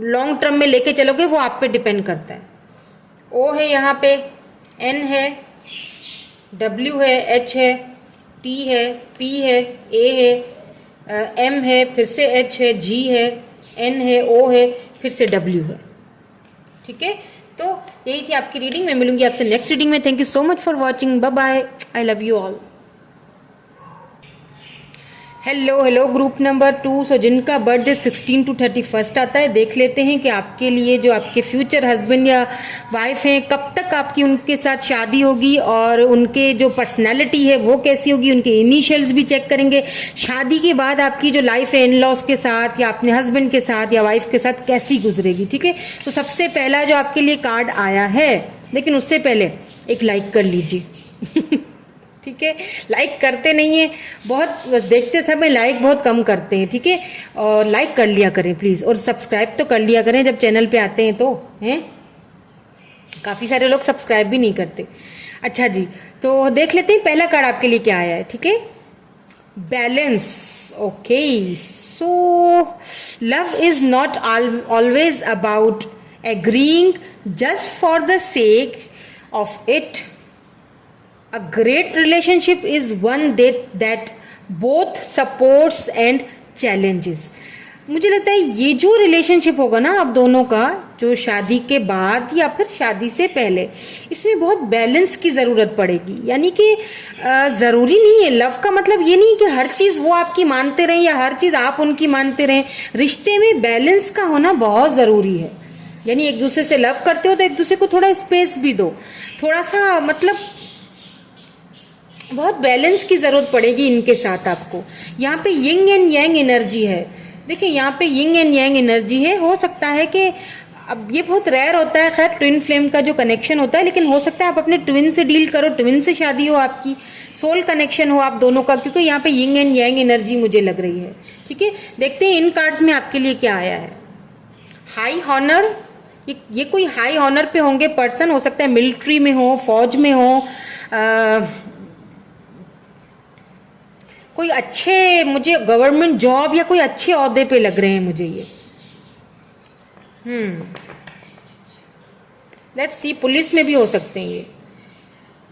लॉन्ग टर्म में लेके चलोगे, वो आप पे डिपेंड करता है। O है, यहाँ पे N है, W है, H है, T है, P है, A है, M है, फिर से H है, G है, N है, O है, फिर से W है। ठीक है, तो यही थी आपकी रीडिंग। मैं मिलूंगी आपसे नेक्स्ट रीडिंग में। Thank you so much for watching. Bye bye, I love you all. Hello group number 2। So जिनका बर्थडे 16 to 31 आता है, देख लेते हैं कि आपके लिए जो आपके फ्यूचर हस्बैंड या वाइफ हैं, कब तक आपकी उनके साथ शादी होगी, और उनके जो पर्सनैलिटी है वो कैसी होगी, उनके इनिशियल्स भी चेक करेंगे। शादी के बाद आपकी जो लाइफ है इन लॉज के साथ या अपने हस्बैंड के साथ या वाइफ के साथ कैसी गुजरेगी। ठीक है, तो सबसे पहला जो आपके लिए कार्ड आया है, लेकिन उससे पहले एक लाइक कर लीजिए। ठीक है, लाइक करते नहीं है बहुत, बस देखते समय लाइक बहुत कम करते हैं। ठीक है, और लाइक कर लिया करें प्लीज़, और सब्सक्राइब तो कर लिया करें जब चैनल पे आते हैं तो, हैं काफ़ी सारे लोग सब्सक्राइब भी नहीं करते। अच्छा जी, तो देख लेते हैं पहला कार्ड आपके लिए क्या आया है। ठीक है, balance. Okay, so love is not always about agreeing just for the sake of it. A great relationship is one that both supports and challenges. मुझे लगता है ये जो रिलेशनशिप होगा ना आप दोनों का, जो शादी के बाद या फिर शादी से पहले, इसमें बहुत बैलेंस की ज़रूरत पड़ेगी। यानी कि ज़रूरी नहीं है, लव का मतलब ये नहीं कि हर चीज़ वो आपकी मानते रहें या हर चीज़ आप उनकी मानते रहें। रिश्ते में बैलेंस का होना बहुत ज़रूरी है। यानी एक दूसरे से लव करते हो तो एक दूसरे को थोड़ा स्पेस भी दो, थोड़ा सा मतलब बहुत बैलेंस की ज़रूरत पड़ेगी इनके साथ आपको। यहाँ पे यिंग एंड यांग एनर्जी है। देखिए यहाँ पे यिंग एंड यांग एनर्जी है। हो सकता है कि अब ये बहुत रेयर होता है खैर ट्विन फ्लेम का जो कनेक्शन होता है, लेकिन हो सकता है आप अपने ट्विन से डील करो, ट्विन से शादी हो आपकी, सोल कनेक्शन हो आप दोनों का, क्योंकि यहाँ पे यिंग एंड यांग एनर्जी मुझे लग रही है। ठीक है, देखते हैं इन कार्ड्स में आपके लिए क्या आया है। हाई हॉनर, ये कोई हाई ऑनर पे होंगे पर्सन, हो सकता है मिलिट्री में हो, फौज में हो, कोई अच्छे मुझे गवर्नमेंट जॉब या कोई अच्छे ओहदे पे लग रहे हैं मुझे ये। लेट्स सी, पुलिस में भी हो सकते हैं ये।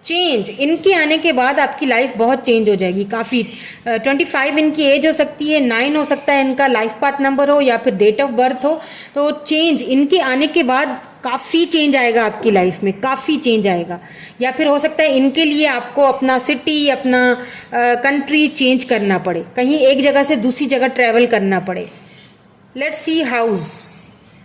चेंज, इनके आने के बाद आपकी लाइफ बहुत चेंज हो जाएगी काफ़ी। 25 इनकी एज हो सकती है, 9 हो सकता है इनका लाइफ पाथ नंबर हो या फिर डेट ऑफ बर्थ हो। तो चेंज इनके आने के बाद काफ़ी चेंज आएगा आपकी लाइफ में, काफ़ी चेंज आएगा। या फिर हो सकता है इनके लिए आपको अपना सिटी, अपना कंट्री चेंज करना पड़े, कहीं एक जगह से दूसरी जगह ट्रेवल करना पड़े। लेट्स सी हाउस,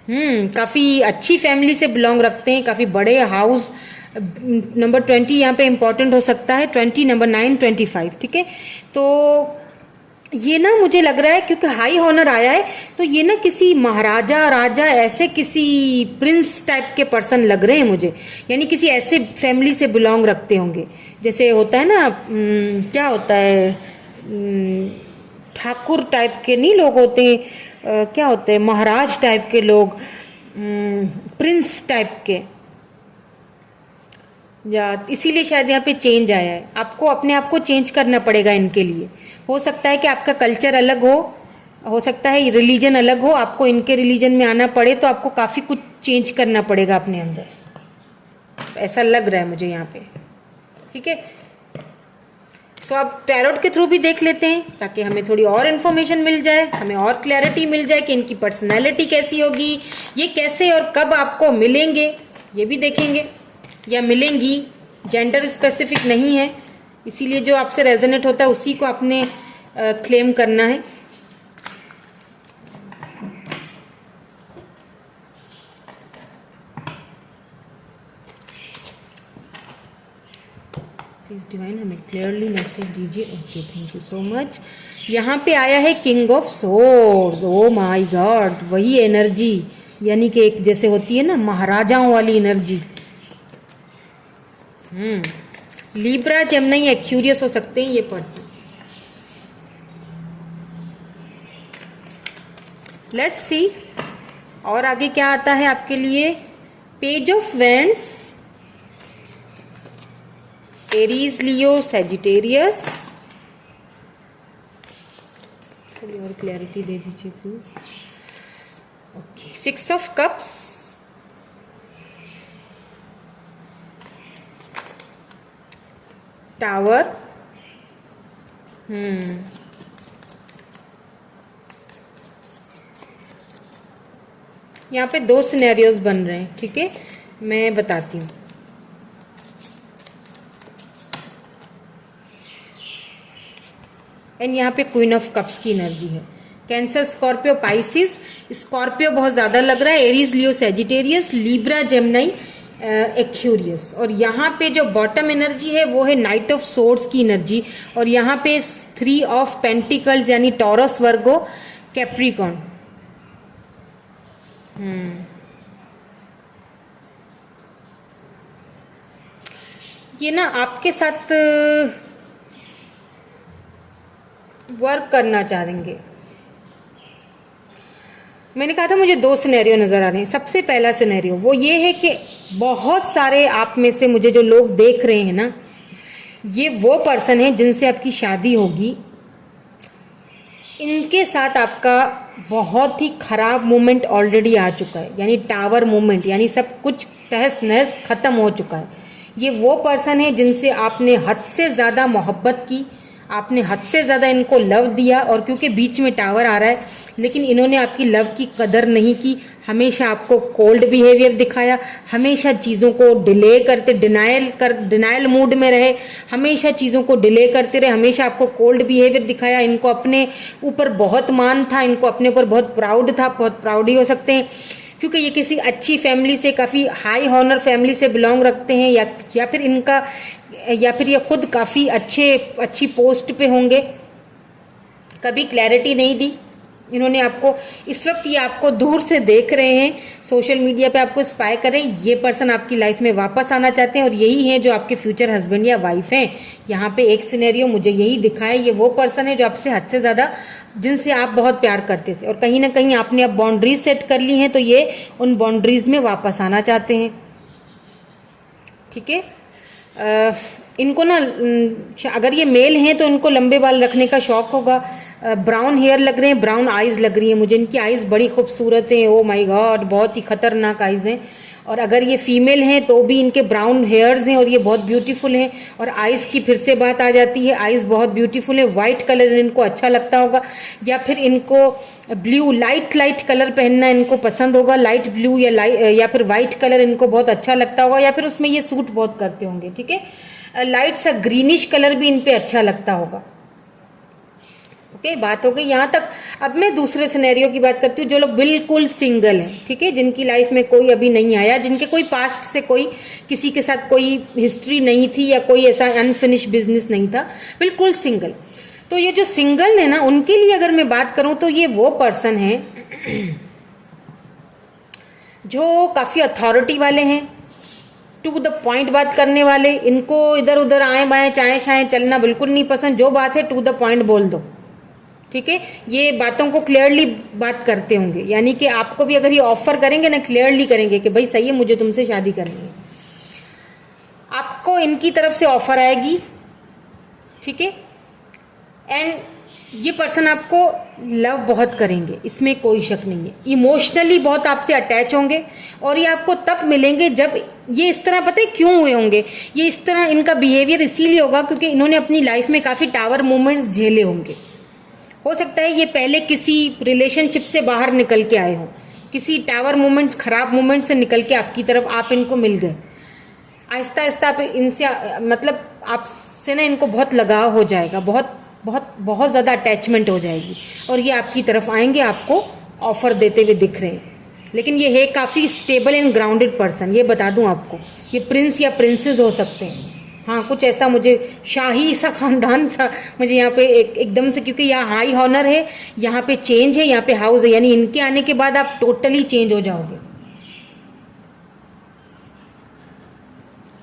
काफ़ी अच्छी फैमिली से बिलोंग रखते हैं, काफ़ी बड़े हाउस। नंबर 20 यहाँ पे इंपॉर्टेंट हो सकता है, 20, नंबर 9, 25। ठीक है, तो ये ना मुझे लग रहा है क्योंकि हाई ऑनर आया है तो ये ना किसी महाराजा, राजा, ऐसे किसी प्रिंस टाइप के पर्सन लग रहे हैं मुझे, यानी किसी ऐसे फैमिली से बिलोंग रखते होंगे। जैसे होता है ना, क्या होता है, ठाकुर टाइप के नहीं लोग होते हैं, क्या होते हैं, महाराज टाइप के लोग, प्रिंस टाइप के, या इसीलिए शायद यहाँ पे चेंज आया है। आपको अपने आप को चेंज करना पड़ेगा इनके लिए। हो सकता है कि आपका कल्चर अलग हो सकता है रिलीजन अलग हो, आपको इनके रिलीजन में आना पड़े तो आपको काफ़ी कुछ चेंज करना पड़ेगा अपने अंदर, ऐसा लग रहा है मुझे यहाँ पे। ठीक है, सो आप टैरोट के थ्रू भी देख लेते हैं ताकि हमें थोड़ी और इन्फॉर्मेशन मिल जाए, हमें और क्लैरिटी मिल जाए कि इनकी पर्सनैलिटी कैसी होगी, ये कैसे और कब आपको मिलेंगे ये भी देखेंगे, या मिलेंगी। जेंडर स्पेसिफिक नहीं है, इसीलिए जो आपसे रेजोनेट होता है उसी को आपने क्लेम करना है। प्लीज डिवाइन हमें क्लियरली मैसेज दीजिए। Okay, thank you so much. यहाँ पे आया है king of swords. O my God, वही एनर्जी, यानी कि एक जैसे होती है ना महाराजाओं वाली एनर्जी। लिब्रा, जेमिनी, एक्यूरियस हो सकते हैं ये पर्सन। लेट्स सी और आगे क्या आता है आपके लिए। Page of vends, Aries, Leo, Sagittarius. थोड़ी और क्लैरिटी दे दीजिए please. Okay, 6 of cups, tower, यहाँ पे 2 सिनेरियोज बन रहे हैं। ठीक है, मैं बताती हूँ। एंड यहाँ पे क्वीन ऑफ कप्स की एनर्जी है। Cancer, Scorpio, Pisces. स्कॉर्पियो बहुत ज्यादा लग रहा है, एरीज, लियो, सैजिटेरियस, लिब्रा, जेमिनी, एक्यूरियस। और यहाँ पे जो बॉटम एनर्जी है वो है नाइट ऑफ सोर्ड्स की एनर्जी, और यहाँ पे 3 ऑफ पेंटिकल्स यानी टॉरस, वर्गो, कैप्रिकॉर्न। ये ना आपके साथ वर्क करना चाहेंगे। मैंने कहा था मुझे 2 सिनेरियो नजर आ रहे हैं। सबसे पहला सिनेरियो वो ये है कि बहुत सारे आप में से मुझे जो लोग देख रहे हैं ना, ये वो पर्सन है जिनसे आपकी शादी होगी। इनके साथ आपका बहुत ही खराब मोमेंट ऑलरेडी आ चुका है, यानी टावर मोमेंट, यानी सब कुछ तहस नहस खत्म हो चुका है। ये वो पर्सन है जिनसे आपने हद से ज़्यादा मोहब्बत की, आपने हद से ज़्यादा इनको लव दिया, और क्योंकि बीच में टावर आ रहा है, लेकिन इन्होंने आपकी लव की कदर नहीं की। हमेशा आपको कोल्ड बिहेवियर दिखाया, हमेशा चीज़ों को डिले करते, डिनायल मूड में रहे, हमेशा चीज़ों को डिले करते रहे, हमेशा आपको कोल्ड बिहेवियर दिखाया। इनको अपने ऊपर बहुत मान था, इनको अपने ऊपर बहुत प्राउड था, बहुत प्राउड ही हो सकते हैं क्योंकि ये किसी अच्छी फैमिली से, काफ़ी हाई ऑनर फैमिली से बिलोंग रखते हैं, या फिर इनका, या फिर ये खुद काफ़ी अच्छी पोस्ट पे होंगे। कभी क्लैरिटी नहीं दी, इन्होंने आपको इस वक्त ये आपको दूर से देख रहे हैं, सोशल मीडिया पे आपको स्पाई कर रहे हैं। ये पर्सन आपकी लाइफ में वापस आना चाहते हैं और यही है जो आपके फ्यूचर हस्बैंड या वाइफ हैं। यहाँ पे एक सिनेरियो मुझे यही दिखा है, ये वो पर्सन है जो आपसे हद से ज्यादा, जिनसे आप बहुत प्यार करते थे और कहीं ना कहीं आपने अब बाउंड्रीज सेट कर ली हैं, तो ये उन बाउंड्रीज में वापस आना चाहते हैं। ठीक है, इनको ना अगर ये मेल हैं तो इनको लंबे बाल रखने का शौक होगा। ब्राउन हेयर लग रहे हैं, ब्राउन आईज लग रही है मुझे, इनकी आईज बड़ी खूबसूरत हैं। ओ माय गॉड, बहुत ही खतरनाक आईज हैं। और अगर ये फीमेल हैं तो भी इनके ब्राउन हेयर्स हैं और ये बहुत ब्यूटीफुल हैं। और आईज की फिर से बात आ जाती है, आईज बहुत ब्यूटीफुल है। व्हाइट कलर इनको अच्छा लगता होगा, या फिर इनको ब्लू लाइट कलर पहनना इनको पसंद होगा। लाइट ब्लू या फिर व्हाइट कलर इनको बहुत अच्छा लगता होगा, या फिर उसमें ये सूट बहुत करते होंगे। ठीक है, लाइट सा ग्रीनिश कलर भी इन पे अच्छा लगता होगा। ओके, बात हो गई यहाँ तक। अब मैं दूसरे सिनेरियो की बात करती हूँ, जो लोग बिल्कुल सिंगल हैं। ठीक है, जिनकी लाइफ में कोई अभी नहीं आया, जिनके कोई पास्ट से कोई किसी के साथ कोई हिस्ट्री नहीं थी या कोई ऐसा अनफिनिश बिजनेस नहीं था, बिल्कुल सिंगल। तो ये जो सिंगल है ना, उनके लिए अगर मैं बात करूं तो ये वो पर्सन है जो काफी अथॉरिटी वाले हैं, टू द पॉइंट बात करने वाले। इनको इधर उधर आए बाएं चाहे शाए चलना बिल्कुल नहीं पसंद। जो बात है टू द पॉइंट बोल दो। ठीक है, ये बातों को क्लियरली बात करते होंगे, यानी कि आपको भी अगर ये ऑफर करेंगे ना, क्लियरली करेंगे कि भाई सही है, मुझे तुमसे शादी करनी है। आपको इनकी तरफ से ऑफर आएगी। ठीक है, एंड ये पर्सन आपको लव बहुत करेंगे, इसमें कोई शक नहीं है। इमोशनली बहुत आपसे अटैच होंगे और ये आपको तब मिलेंगे जब ये इस तरह, पता है क्यों हुए होंगे ये इस तरह, इनका बिहेवियर इसीलिए होगा क्योंकि इन्होंने अपनी लाइफ में काफी टावर मूवमेंट्स झेले होंगे। हो सकता है ये पहले किसी रिलेशनशिप से बाहर निकल के आए हो, किसी टावर मूवमेंट, खराब मूवमेंट से निकल के आपकी तरफ आप इनको मिल गए। आहिस्ता आहिस्ता आप इनसे, मतलब आपसे ना इनको बहुत लगाव हो जाएगा, बहुत बहुत बहुत ज़्यादा अटैचमेंट हो जाएगी और ये आपकी तरफ आएंगे, आपको ऑफर देते हुए दिख रहे हैं। लेकिन ये है काफ़ी स्टेबल एंड ग्राउंडेड पर्सन, ये बता दूं आपको। ये प्रिंस या प्रिंसेस हो सकते हैं। हाँ, कुछ ऐसा मुझे शाही सा खानदान सा मुझे यहाँ पे एकदम से, क्योंकि यहाँ हाई हॉनर है, यहाँ पे चेंज है, यहाँ पे हाउस है, यानी इनके आने के बाद आप टोटली चेंज हो जाओगे।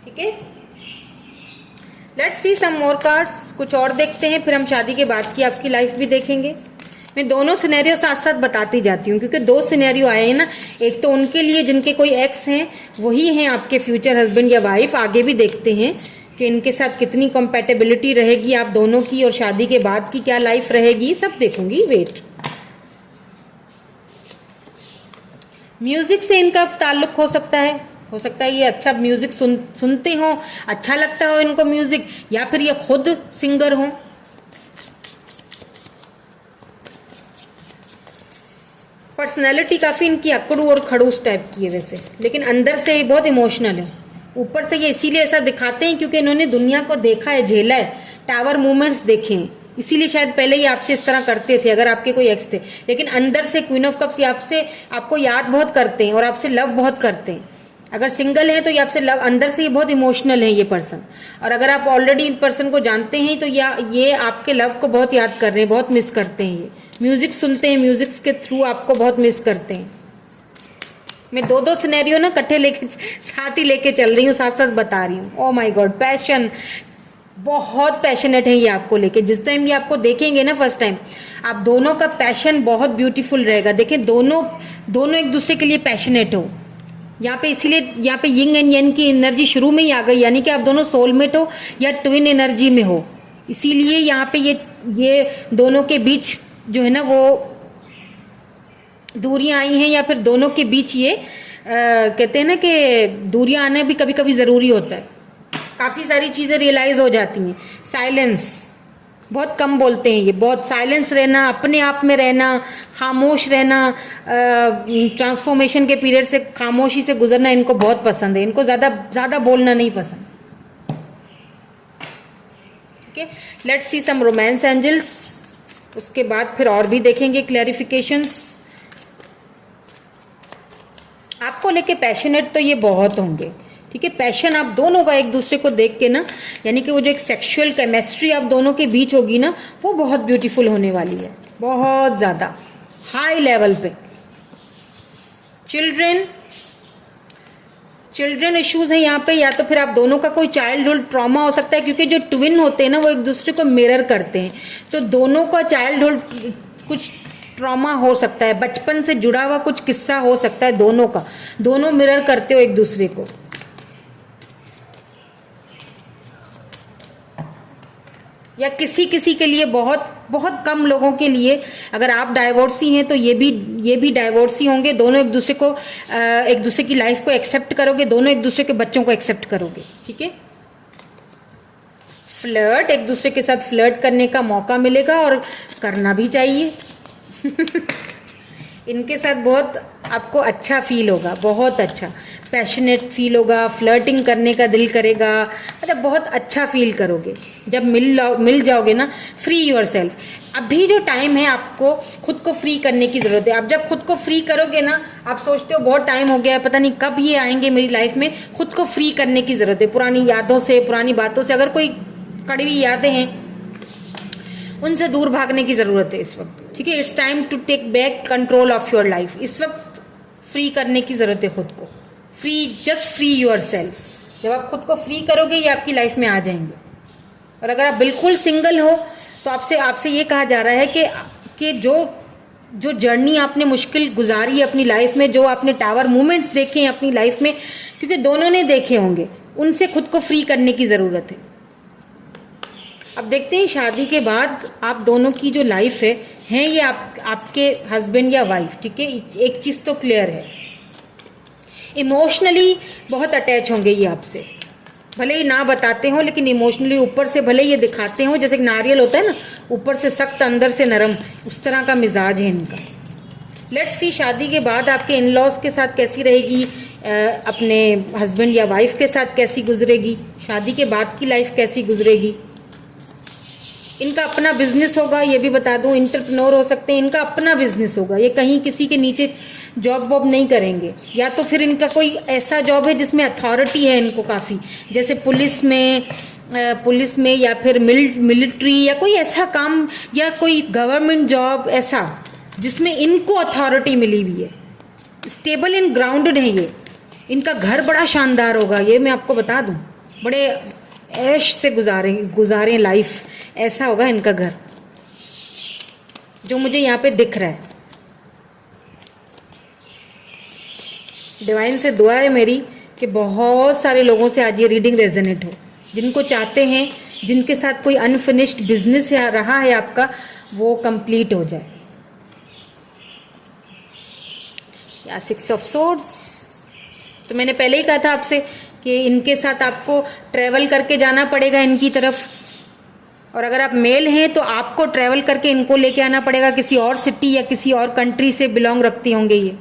ठीक है, let's see some more cards. कुछ और देखते हैं, फिर हम शादी के बाद की आपकी लाइफ भी देखेंगे। मैं दोनों सिनेरियो साथ साथ बताती जाती हूँ क्योंकि दो सिनेरियो आए हैं ना, एक तो उनके लिए जिनके कोई एक्स हैं, वही हैं आपके फ्यूचर हस्बैंड या वाइफ। आगे भी देखते हैं कि इनके साथ कितनी कंपैटिबिलिटी रहेगी आप दोनों की, और शादी के बाद की क्या लाइफ रहेगी, सब देखूंगी। वेट, म्यूजिक से इनका ताल्लुक हो सकता है ये अच्छा म्यूजिक सुनते हो, अच्छा लगता हो इनको म्यूजिक, या फिर ये खुद सिंगर हो। पर्सनैलिटी काफी इनकी अकड़ू और खड़ूस टाइप की है वैसे, लेकिन अंदर से ये बहुत इमोशनल है। ऊपर से ये इसीलिए ऐसा दिखाते हैं क्योंकि इन्होंने दुनिया को देखा है, झेला है, टावर मूवमेंट्स देखे हैं, इसीलिए शायद पहले ही आपसे इस तरह करते थे अगर आपके कोई एक्स थे। लेकिन अंदर से क्वीन ऑफ कप्स आपसे, आपको याद बहुत करते हैं और आपसे लव बहुत करते हैं। अगर सिंगल हैं तो ये आपसे लव, अंदर से ये बहुत इमोशनल है ये पर्सन। और अगर आप ऑलरेडी इन पर्सन को जानते हैं तो ये आपके लव को बहुत याद कर रहे हैं, बहुत मिस करते हैं। ये म्यूजिक सुनते हैं, म्यूजिक के थ्रू आपको बहुत मिस करते हैं। मैं दो सिनेरियो ना इकट्ठे लेके साथ ही लेके चल रही हूँ, साथ साथ बता रही हूँ। ओह माय गॉड, पैशन, बहुत पैशनेट है ये आपको लेके। जिस टाइम ये आपको देखेंगे ना फर्स्ट टाइम, आप दोनों का पैशन बहुत ब्यूटीफुल रहेगा। देखें, दोनों एक दूसरे के लिए पैशनेट हो यहाँ पे, इसीलिए यहाँ पे यिंग एंड यंग की एनर्जी शुरू में ही आ गई, यानी कि आप दोनों सोलमेट हो या ट्विन एनर्जी में हो। इसीलिए यहाँ पे ये दोनों के बीच जो है ना वो दूरियां आई हैं, या फिर दोनों के बीच ये कहते हैं ना कि दूरियां आना भी कभी कभी जरूरी होता है। काफी सारी चीजें रियलाइज हो जाती हैं। साइलेंस, बहुत कम बोलते हैं ये, बहुत साइलेंस रहना, अपने आप में रहना, खामोश रहना, ट्रांसफॉर्मेशन के पीरियड से खामोशी से गुजरना इनको बहुत पसंद है। इनको ज्यादा बोलना नहीं पसंद। ठीक है, let's see some romance angels. उसके बाद फिर और भी देखेंगे क्लैरिफिकेशंस। आपको लेके पैशनेट तो ये बहुत होंगे। ठीक है, पैशन आप दोनों का एक दूसरे को देख के ना, यानी कि वो जो एक सेक्सुअल केमिस्ट्री आप दोनों के बीच होगी ना, वो बहुत ब्यूटीफुल होने वाली है, बहुत ज्यादा। हाई लेवल पे। चिल्ड्रन इश्यूज है यहाँ पे, या तो फिर आप दोनों का कोई चाइल्डहुड ट्रॉमा हो सकता है, क्योंकि जो ट्विन होते हैं ना वो एक दूसरे को मिरर करते हैं, तो दोनों का चाइल्डहुड कुछ ट्रॉमा हो सकता है, बचपन से जुड़ा हुआ कुछ किस्सा हो सकता है दोनों का, दोनों मिरर करते हो एक दूसरे को। या किसी किसी के लिए, बहुत बहुत कम लोगों के लिए, अगर आप डाइवोर्सी हैं तो ये भी डाइवोर्सी होंगे, दोनों एक दूसरे की लाइफ को एक्सेप्ट करोगे, दोनों एक दूसरे के बच्चों को एक्सेप्ट करोगे, ठीक है। फ्लर्ट, एक दूसरे के साथ फ्लर्ट करने का मौका मिलेगा और करना भी चाहिए। इनके साथ बहुत आपको अच्छा फील होगा, बहुत अच्छा पैशनेट फील होगा, फ्लर्टिंग करने का दिल करेगा, मतलब बहुत अच्छा फील करोगे जब मिल जाओगे ना। फ्री योरसेल्फ, अभी जो टाइम है आपको खुद को फ्री करने की ज़रूरत है। आप जब खुद को फ्री करोगे ना, आप सोचते हो बहुत टाइम हो गया है, पता नहीं कब ये आएंगे मेरी लाइफ में, खुद को फ्री करने की ज़रूरत है। पुरानी यादों से, पुरानी बातों से, अगर कोई कड़वी यादें हैं उनसे दूर भागने की ज़रूरत है इस वक्त, ठीक है। It's time to take back control of your life. इस वक्त फ्री करने की ज़रूरत है खुद को। Just free yourself. जब आप खुद को फ्री करोगे ये आपकी लाइफ में आ जाएंगे। और अगर आप बिल्कुल सिंगल हो तो आपसे ये कहा जा रहा है कि जो जर्नी आपने मुश्किल गुजारी है अपनी लाइफ में, जो आपने टावर मूवमेंट्स देखे हैं अपनी लाइफ में, क्योंकि दोनों ने देखे होंगे, उनसे खुद को फ्री करने की ज़रूरत है। अब देखते हैं शादी के बाद आप दोनों की जो लाइफ है ये आपके हस्बैंड या वाइफ, ठीक है। एक चीज़ तो क्लियर है, इमोशनली बहुत अटैच होंगे ये आपसे, भले ही ना बताते हो, लेकिन इमोशनली ऊपर से भले ये दिखाते हो, जैसे नारियल होता है ना, ऊपर से सख्त अंदर से नरम, उस तरह का मिजाज है इनका। लेट्स सी शादी के बाद आपके इन लॉज के साथ कैसी रहेगी, अपने हस्बैंड या वाइफ के साथ कैसी गुजरेगी, शादी के बाद की लाइफ कैसी गुजरेगी। इनका अपना बिजनेस होगा, ये भी बता दूं, एंटरप्रेन्योर हो सकते हैं, इनका अपना बिजनेस होगा, ये कहीं किसी के नीचे जॉब वॉब नहीं करेंगे। या तो फिर इनका कोई ऐसा जॉब है जिसमें अथॉरिटी है इनको काफ़ी, जैसे पुलिस में या फिर मिलिट्री, या कोई ऐसा काम, या कोई गवर्नमेंट जॉब ऐसा जिसमें इनको अथॉरिटी मिली हुई है। स्टेबल एंड ग्राउंडेड है ये। इनका घर बड़ा शानदार होगा, ये मैं आपको बता दूं, बड़े ऐश से गुजारें लाइफ, ऐसा होगा इनका घर जो मुझे यहाँ पे दिख रहा है। डिवाइन से दुआ है मेरी कि बहुत सारे लोगों से आज ये रीडिंग रेजोनेट हो, जिनको चाहते हैं, जिनके साथ कोई अनफिनिश्ड बिजनेस रहा है आपका, वो कंप्लीट हो जाए। या 6 ऑफ सोर्ड्स, तो मैंने पहले ही कहा था आपसे कि इनके साथ आपको ट्रैवल करके जाना पड़ेगा इनकी तरफ, और अगर आप मेल हैं तो आपको ट्रैवल करके इनको लेके आना पड़ेगा किसी और सिटी या किसी और कंट्री से बिलोंग रखती होंगे ये।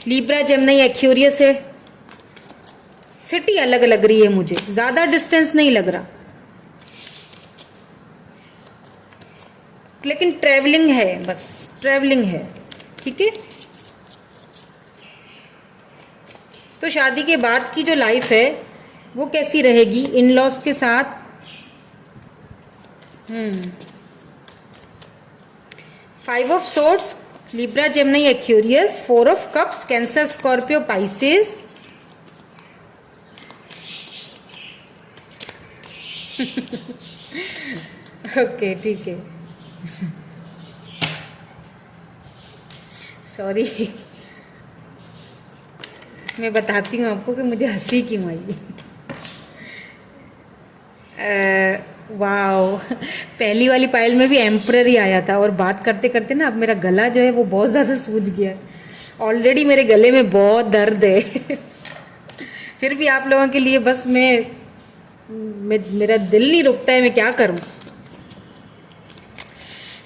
लिब्रा, जेमिनी, एक्वेरियस है। सिटी अलग लग रही है मुझे, ज्यादा डिस्टेंस नहीं लग रहा, लेकिन ट्रैवलिंग है, बस ट्रैवलिंग है, ठीक है। तो शादी के बाद की जो लाइफ है वो कैसी रहेगी इन लॉज के साथ। 5 of swords, Libra, Gemini, Aquarius, 4 of cups, cancer, Scorpio, Pisces. Okay, ठीक है, सॉरी, मैं बताती हूँ आपको कि मुझे हंसी क्यों आई। वाओ, पहली वाली पायल में भी एम्परर ही आया था, और बात करते करते ना अब मेरा गला जो है वो बहुत ज़्यादा सूज गया, ऑलरेडी मेरे गले में बहुत दर्द है। फिर भी आप लोगों के लिए बस मेरा दिल नहीं रुकता है, मैं क्या करूँ,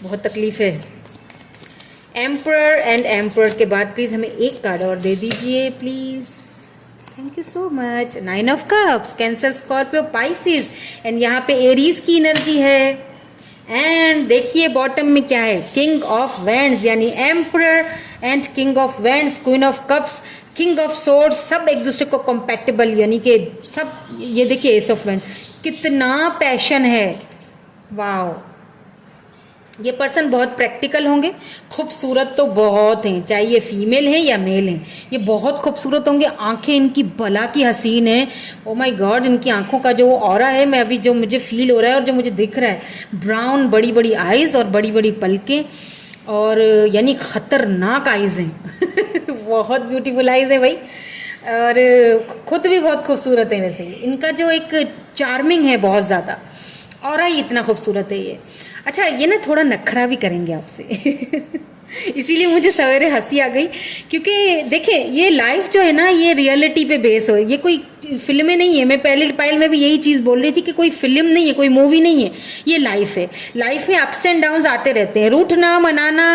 बहुत तकलीफ है। एम्परर एंड एम्परर के बाद प्लीज हमें एक कार्ड और दे दीजिए please, thank you so much. 9 of cups, cancer, Scorpio, Pisces, and यहाँ पे एरीज की एनर्जी है। एंड देखिए बॉटम में क्या है, किंग ऑफ वैंड्स, यानी emperor and king of wands, queen of cups, king of swords, सब एक दूसरे को कंपैटिबल, यानी कि सब, ये देखिए एस ऑफ वैंड्स, कितना पैशन है, वाओ। ये पर्सन बहुत प्रैक्टिकल होंगे, खूबसूरत तो बहुत हैं, चाहे ये फीमेल हैं या मेल हैं, ये बहुत खूबसूरत होंगे। आंखें इनकी भला की हसीन है, ओ माय गॉड, इनकी आंखों का जो ऑरा है, मैं अभी जो मुझे फील हो रहा है और जो मुझे दिख रहा है, ब्राउन बड़ी बड़ी आईज और बड़ी बड़ी पलकें, और यानी खतरनाक आईज हैं बहुत ब्यूटीफुल आईज है भाई, और खुद भी बहुत खूबसूरत है। वैसे इनका जो एक चार्मिंग है बहुत ज़्यादा, ऑरा ही इतना खूबसूरत है ये। अच्छा, ये ना थोड़ा नखरा भी करेंगे आपसे इसीलिए मुझे सवेरे हंसी आ गई, क्योंकि देखिए ये लाइफ जो है ना, ये रियलिटी पे बेस हो, ये कोई फिल्में नहीं है। मैं पहले पायल में भी यही चीज़ बोल रही थी कि कोई फिल्म नहीं है, कोई मूवी नहीं है, ये लाइफ है। लाइफ में अप्स एंड डाउन्स आते रहते हैं, रूठना, मनाना,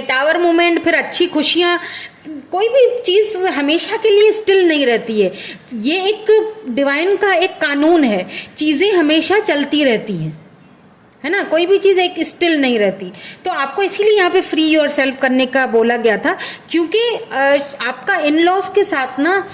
टावर मोमेंट, फिर अच्छी खुशियाँ, कोई भी चीज़ हमेशा के लिए स्टिल नहीं रहती है। ये एक डिवाइन का एक कानून है, चीज़ें हमेशा चलती रहती हैं, है ना, कोई भी चीज़ एक स्टिल नहीं रहती। तो आपको इसीलिए यहाँ पे फ्री योर सेल्फ करने का बोला गया था, क्योंकि आपका इन लॉज के साथ ना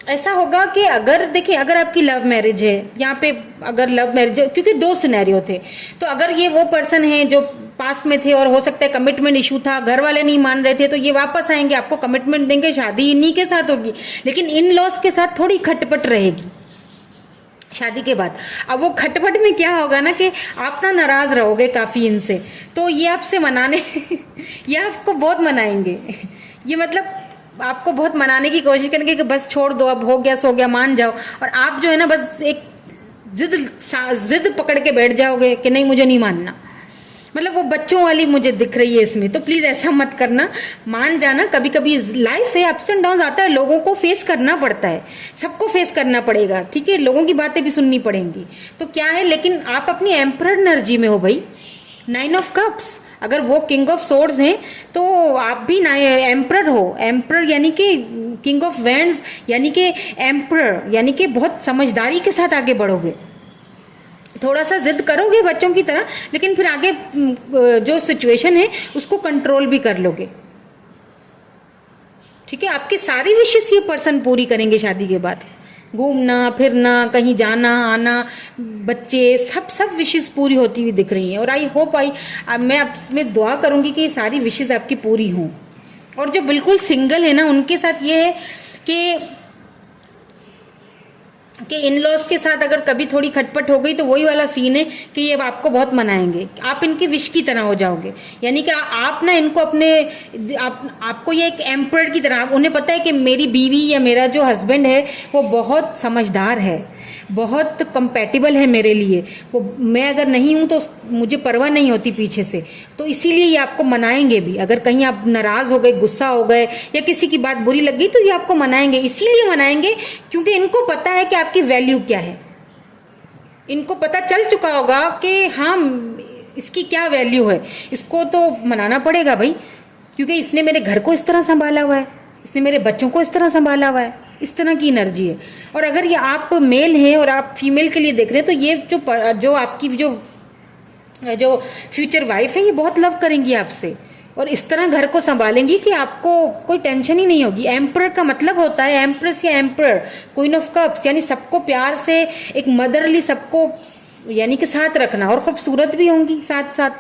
ऐसा होगा कि अगर देखिए, अगर आपकी लव मैरिज है यहाँ पे, अगर लव मैरिज, क्योंकि दो सिनेरियो थे, तो अगर ये वो पर्सन है जो पास्ट में थे और हो सकता है कमिटमेंट इशू था, घर वाले नहीं मान रहे थे, तो ये वापस आएंगे, आपको कमिटमेंट देंगे, शादी इन्हीं के साथ होगी, लेकिन इन लॉज के साथ थोड़ी खटपट रहेगी शादी के बाद। अब वो खटपट में क्या होगा ना कि आप ना नाराज रहोगे काफी इनसे, तो ये आपसे मनाने ये आपको बहुत मनाएंगे, ये मतलब आपको बहुत मनाने की कोशिश करेंगे कि बस छोड़ दो, अब हो गया सो गया, मान जाओ, और आप जो है ना बस एक जिद पकड़ के बैठ जाओगे कि नहीं मुझे नहीं मानना। मतलब वो बच्चों वाली मुझे दिख रही है इसमें, तो प्लीज ऐसा मत करना, मान जाना। कभी कभी लाइफ है, अप्स एंड डाउन आता है, लोगों को फेस करना पड़ता है, सबको फेस करना पड़ेगा, ठीक है, लोगों की बातें भी सुननी पड़ेंगी, तो क्या है, लेकिन आप अपनी एम्परर एनर्जी में हो भाई। 9 ऑफ कप्स, अगर वो किंग ऑफ सोर्ड्स हैं तो आप भी एम्परर हो। एम्परर यानी कि किंग ऑफ वैंड्स, यानी कि एम्परर, यानी कि बहुत समझदारी के साथ आगे बढ़ोगे, थोड़ा सा जिद करोगे बच्चों की तरह, लेकिन फिर आगे जो सिचुएशन है उसको कंट्रोल भी कर लोगे, ठीक है। आपकी सारी विशेष ये पर्सन पूरी करेंगे शादी के बाद, घूमना फिरना, कहीं जाना आना, बच्चे, सब विशेष पूरी होती हुई दिख रही हैं। और आई होप मैं आपमें दुआ करूंगी कि ये सारी विशेष आपकी पूरी हों। और जो बिल्कुल सिंगल है ना, उनके साथ ये है कि इन लॉज के साथ अगर कभी थोड़ी खटपट हो गई तो वही वाला सीन है कि ये आपको बहुत मनाएंगे, आप इनकी विश की तरह हो जाओगे, यानी कि आप ना इनको अपने आपको ये एक एम्परर की तरह, उन्हें पता है कि मेरी बीवी या मेरा जो हस्बैंड है वो बहुत समझदार है, बहुत कंपैटिबल है मेरे लिए, वो मैं अगर नहीं हूं तो मुझे परवाह नहीं होती पीछे से, तो इसीलिए ये आपको मनाएंगे भी। अगर कहीं आप नाराज हो गए, गुस्सा हो गए या किसी की बात बुरी लग गई तो ये आपको मनाएंगे, इसीलिए मनाएंगे क्योंकि इनको पता है कि आपकी वैल्यू क्या है, इनको पता चल चुका होगा कि हाँ इसकी क्या वैल्यू है, इसको तो मनाना पड़ेगा भाई, क्योंकि इसने मेरे घर को इस तरह संभाला हुआ है, इसने मेरे बच्चों को इस तरह संभाला हुआ है, इस तरह की एनर्जी है। और अगर ये आप मेल हैं और आप फीमेल के लिए देख रहे हैं तो ये जो आपकी जो फ्यूचर वाइफ है ये बहुत लव करेंगी आपसे और इस तरह घर को संभालेंगी कि आपको कोई टेंशन ही नहीं होगी। एम्परर का मतलब होता है एम्प्रेस या एम्परर, क्वीन ऑफ कप्स, यानी सबको प्यार से एक मदरली, सबको यानी कि साथ रखना, और खूबसूरत भी होंगी साथ साथ,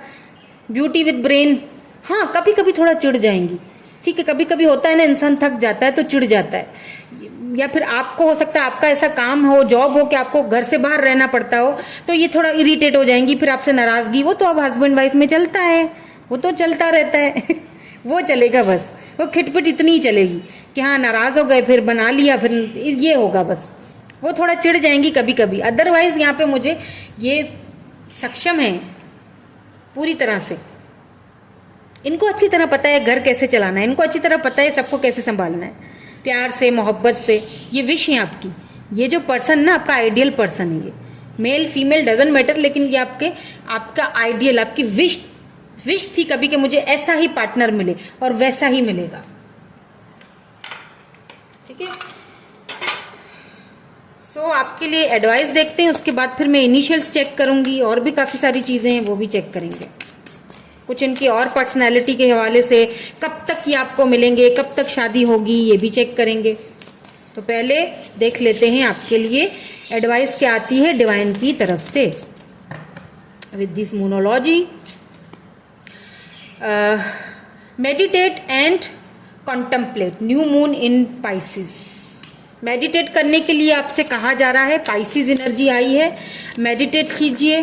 ब्यूटी विद ब्रेन। हाँ कभी कभी थोड़ा चिढ़ जाएंगी, ठीक है, कभी कभी होता है ना, इंसान थक जाता है तो चिढ़ जाता है, या फिर आपको हो सकता है आपका ऐसा काम हो, जॉब हो कि आपको घर से बाहर रहना पड़ता हो, तो ये थोड़ा इरिटेट हो जाएंगी, फिर आपसे नाराजगी, वो तो अब हस्बैंड वाइफ में चलता है, वो तो चलता रहता है वो चलेगा बस, वो खिटपिट इतनी ही चलेगी कि हाँ नाराज हो गए, फिर बना लिया, फिर ये होगा बस, वो थोड़ा चिढ़ जाएंगी कभी कभी। अदरवाइज यहाँ पे मुझे ये सक्षम है पूरी तरह से, इनको अच्छी तरह पता है घर कैसे चलाना है, इनको अच्छी तरह पता है सबको कैसे संभालना है, प्यार से, मोहब्बत से। ये विश है आपकी, ये जो पर्सन ना आपका आइडियल पर्सन है, ये मेल फीमेल डजंट मैटर, लेकिन ये आपका आइडियल, आपकी विश थी कभी कि मुझे ऐसा ही पार्टनर मिले और वैसा ही मिलेगा, ठीक है। सो आपके लिए एडवाइस देखते हैं, उसके बाद फिर मैं इनिशियल्स चेक करूंगी, और भी काफी सारी चीजें हैं वो भी चेक करेंगे, कुछ इनकी और पर्सनैलिटी के हवाले से, कब तक ये आपको मिलेंगे, कब तक शादी होगी, ये भी चेक करेंगे। तो पहले देख लेते हैं आपके लिए एडवाइस क्या आती है डिवाइन की तरफ से। With this moonology, meditate and contemplate new moon in Pisces. Meditate करने के लिए आपसे कहा जा रहा है, पाइसिस एनर्जी आई है, मेडिटेट कीजिए,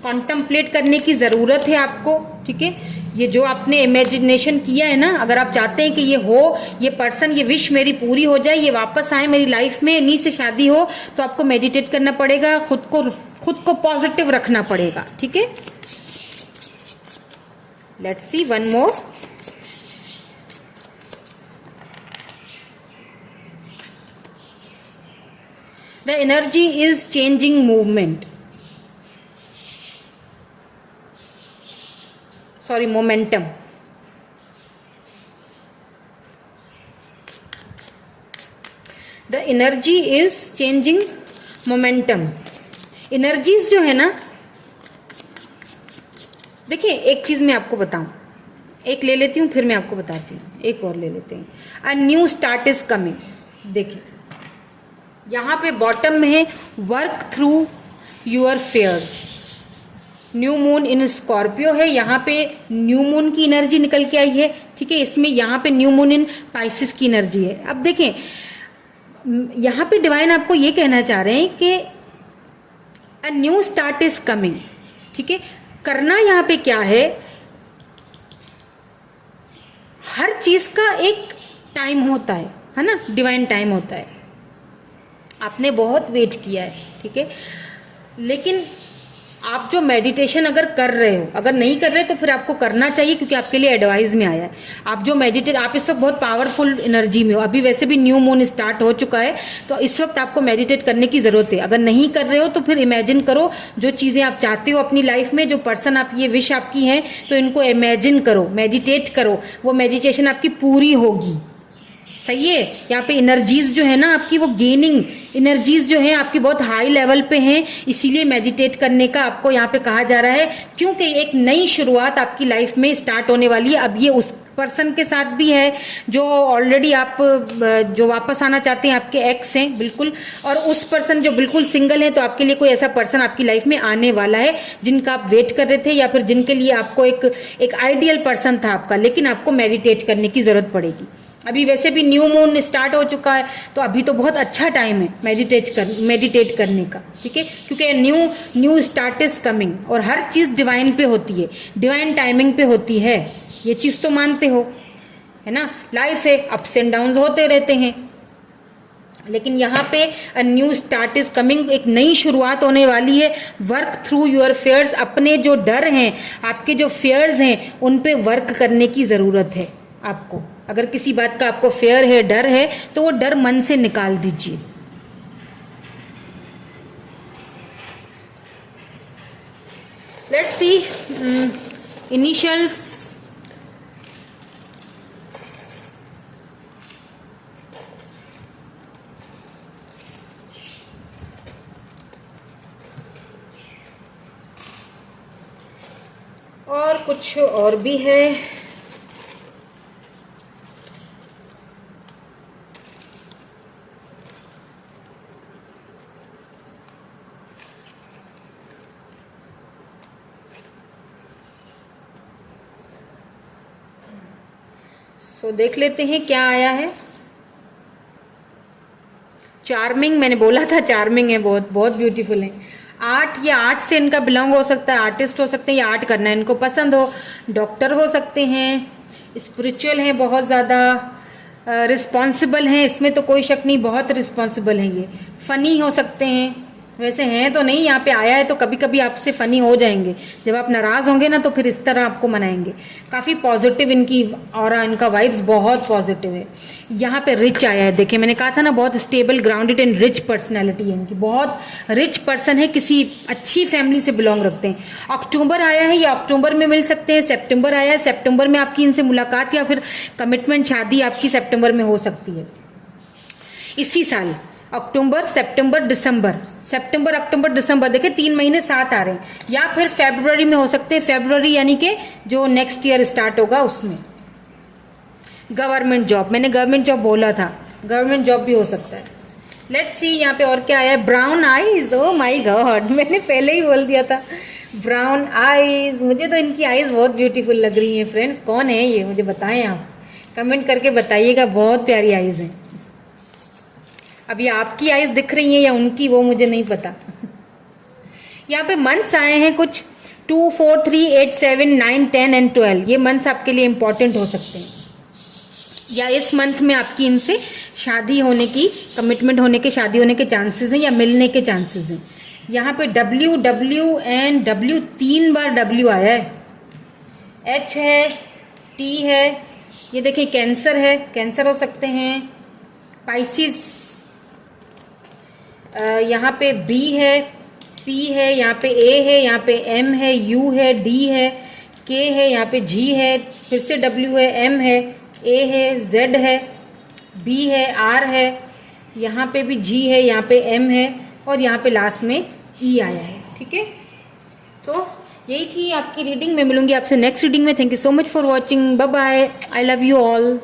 कॉन्टम्पलेट करने की ज़रूरत है आपको, ठीक है। ये जो आपने इमेजिनेशन किया है ना, अगर आप चाहते हैं कि ये हो, ये पर्सन, ये विश मेरी पूरी हो जाए, ये वापस आए मेरी लाइफ में, इन्हीं से शादी हो, तो आपको मेडिटेट करना पड़ेगा, खुद को पॉजिटिव रखना पड़ेगा, ठीक है। Let's C one more. The energy is changing movement, sorry momentum. The energy is changing momentum. Energies जो है ना, देखिए एक चीज मैं आपको बताऊं, एक ले लेती हूं फिर मैं आपको बताती हूँ, एक और ले लेते हैं। A new start is coming. देखिए यहां पे बॉटम में है work through your fears, new moon in Scorpio है, यहाँ पे न्यू मून की एनर्जी निकल के आई है, ठीक है। इसमें यहाँ पे न्यू मून इन पाइसिस की एनर्जी है। अब देखें यहाँ पे डिवाइन आपको ये कहना चाह रहे हैं कि अ न्यू स्टार्ट इज कमिंग, ठीक है। करना यहाँ पे क्या है, हर चीज का एक टाइम होता है ना, डिवाइन टाइम होता है। आपने बहुत वेट किया है, ठीक है, लेकिन आप जो मेडिटेशन अगर कर रहे हो, अगर नहीं कर रहे तो फिर आपको करना चाहिए, क्योंकि आपके लिए एडवाइस में आया है। आप जो आप इस वक्त बहुत पावरफुल एनर्जी में हो, अभी वैसे भी न्यू मून स्टार्ट हो चुका है, तो इस वक्त आपको मेडिटेट करने की जरूरत है। अगर नहीं कर रहे हो तो फिर इमेजिन करो जो चीजें आप चाहते हो अपनी लाइफ में, जो पर्सन आप, ये विश आपकी है, तो इनको इमेजिन करो, मेडिटेट करो, वो मेडिटेशन आपकी पूरी होगी। सही है। यहाँ पे एनर्जीज जो है ना आपकी, वो गेनिंग एनर्जीज जो है आपकी बहुत हाई लेवल पे हैं, इसीलिए मेडिटेट करने का आपको यहाँ पे कहा जा रहा है, क्योंकि एक नई शुरुआत आपकी लाइफ में स्टार्ट होने वाली है। अब ये उस पर्सन के साथ भी है जो ऑलरेडी आप जो वापस आना चाहते हैं, आपके एक्स हैं बिल्कुल, और उस पर्सन जो बिल्कुल सिंगल है, तो आपके लिए कोई ऐसा पर्सन आपकी लाइफ में आने वाला है जिनका आप वेट कर रहे थे, या फिर जिनके लिए आपको एक आइडियल पर्सन था आपका, लेकिन आपको मेडिटेट करने की जरूरत पड़ेगी। अभी वैसे भी न्यू मून स्टार्ट हो चुका है, तो अभी तो बहुत अच्छा टाइम है मेडिटेट करने का, ठीक है, क्योंकि न्यू स्टार्ट इज कमिंग, और हर चीज डिवाइन पे होती है, डिवाइन टाइमिंग पे होती है, ये चीज तो मानते हो, है ना। लाइफ है, अप्स एंड डाउन्स होते रहते हैं, लेकिन यहाँ पे अ न्यू स्टार्ट इज कमिंग, एक नई शुरुआत होने वाली है। वर्क थ्रू योर फेयर्स, अपने जो डर हैं, आपके जो फेयर्स हैं, उन पे वर्क करने की जरूरत है आपको। अगर किसी बात का आपको फेयर है, डर है, तो वो डर मन से निकाल दीजिए। Let's see initials. और कुछ और भी है। तो देख लेते हैं क्या आया है। चार्मिंग, मैंने बोला था चार्मिंग है, बहुत बहुत ब्यूटीफुल है। आर्ट, या आर्ट से इनका बिलोंग हो सकता है, आर्टिस्ट हो सकते हैं, या आर्ट करना इनको पसंद हो, डॉक्टर हो सकते हैं, स्पिरिचुअल हैं, बहुत ज़्यादा रिस्पॉन्सिबल हैं, इसमें तो कोई शक नहीं, बहुत रिस्पॉन्सिबल हैं ये। फनी हो सकते हैं, वैसे हैं तो नहीं, यहाँ पे आया है तो कभी कभी आपसे फनी हो जाएंगे, जब आप नाराज होंगे ना तो फिर इस तरह आपको मनाएंगे। काफ़ी पॉजिटिव इनकी, और इनका वाइब्स बहुत पॉजिटिव है। यहाँ पे रिच आया है, देखिए मैंने कहा था ना, बहुत stable, grounded and rich personality है इनकी, बहुत रिच पर्सन है, किसी अच्छी फैमिली से बिलोंग रखते हैं। अक्टूबर आया है, या अक्टूबर में मिल सकते हैं, सितंबर आया है, सितंबर में आपकी इनसे मुलाकात या फिर कमिटमेंट, शादी आपकी सितंबर में हो सकती है इसी साल। अक्टूबर, सितंबर, दिसंबर, सितंबर, अक्टूबर, दिसंबर, देखिए 3 महीने साथ आ रहे हैं, या फिर फरवरी में हो सकते हैं, फरवरी यानी कि जो नेक्स्ट ईयर स्टार्ट होगा उसमें। गवर्नमेंट जॉब, मैंने गवर्नमेंट जॉब बोला था, गवर्नमेंट जॉब भी हो सकता है। लेट्स सी यहाँ पे और क्या आया है। Brown eyes, O my God, मैंने पहले ही बोल दिया था, ब्राउन आईज, मुझे तो इनकी आईज बहुत ब्यूटीफुल लग रही हैं फ्रेंड्स। कौन है ये, मुझे बताएं आप, कमेंट करके बताइएगा। बहुत प्यारी आईज हैं। अब ये आपकी आईज दिख रही हैं या उनकी, वो मुझे नहीं पता। यहाँ पे मंथ्स आए हैं कुछ 2, 4, 3, 8, 7, 9, 10 एंड 12। ये मंथ्स आपके लिए इंपॉर्टेंट हो सकते हैं, या इस मंथ में आपकी इनसे शादी होने की, कमिटमेंट होने के, शादी होने के चांसेस हैं या मिलने के चांसेस हैं। यहाँ पे W, W and W, 3 bar W आया है। H है, T है, ये देखिए कैंसर है, कैंसर हो सकते हैं। पाइसिस, यहाँ पे B है, P है, यहाँ पे A है, यहाँ पे M है, U है, D है, K है, यहाँ पे G है, फिर से W है, M है, A है, Z है, B है, R है, यहाँ पे भी G है, यहाँ पे M है और यहाँ पे लास्ट में E आया है। ठीक है, तो यही थी आपकी रीडिंग। मैं मिलूंगी आपसे नेक्स्ट रीडिंग में। Thank you so much for watching. Bye bye. I love you all.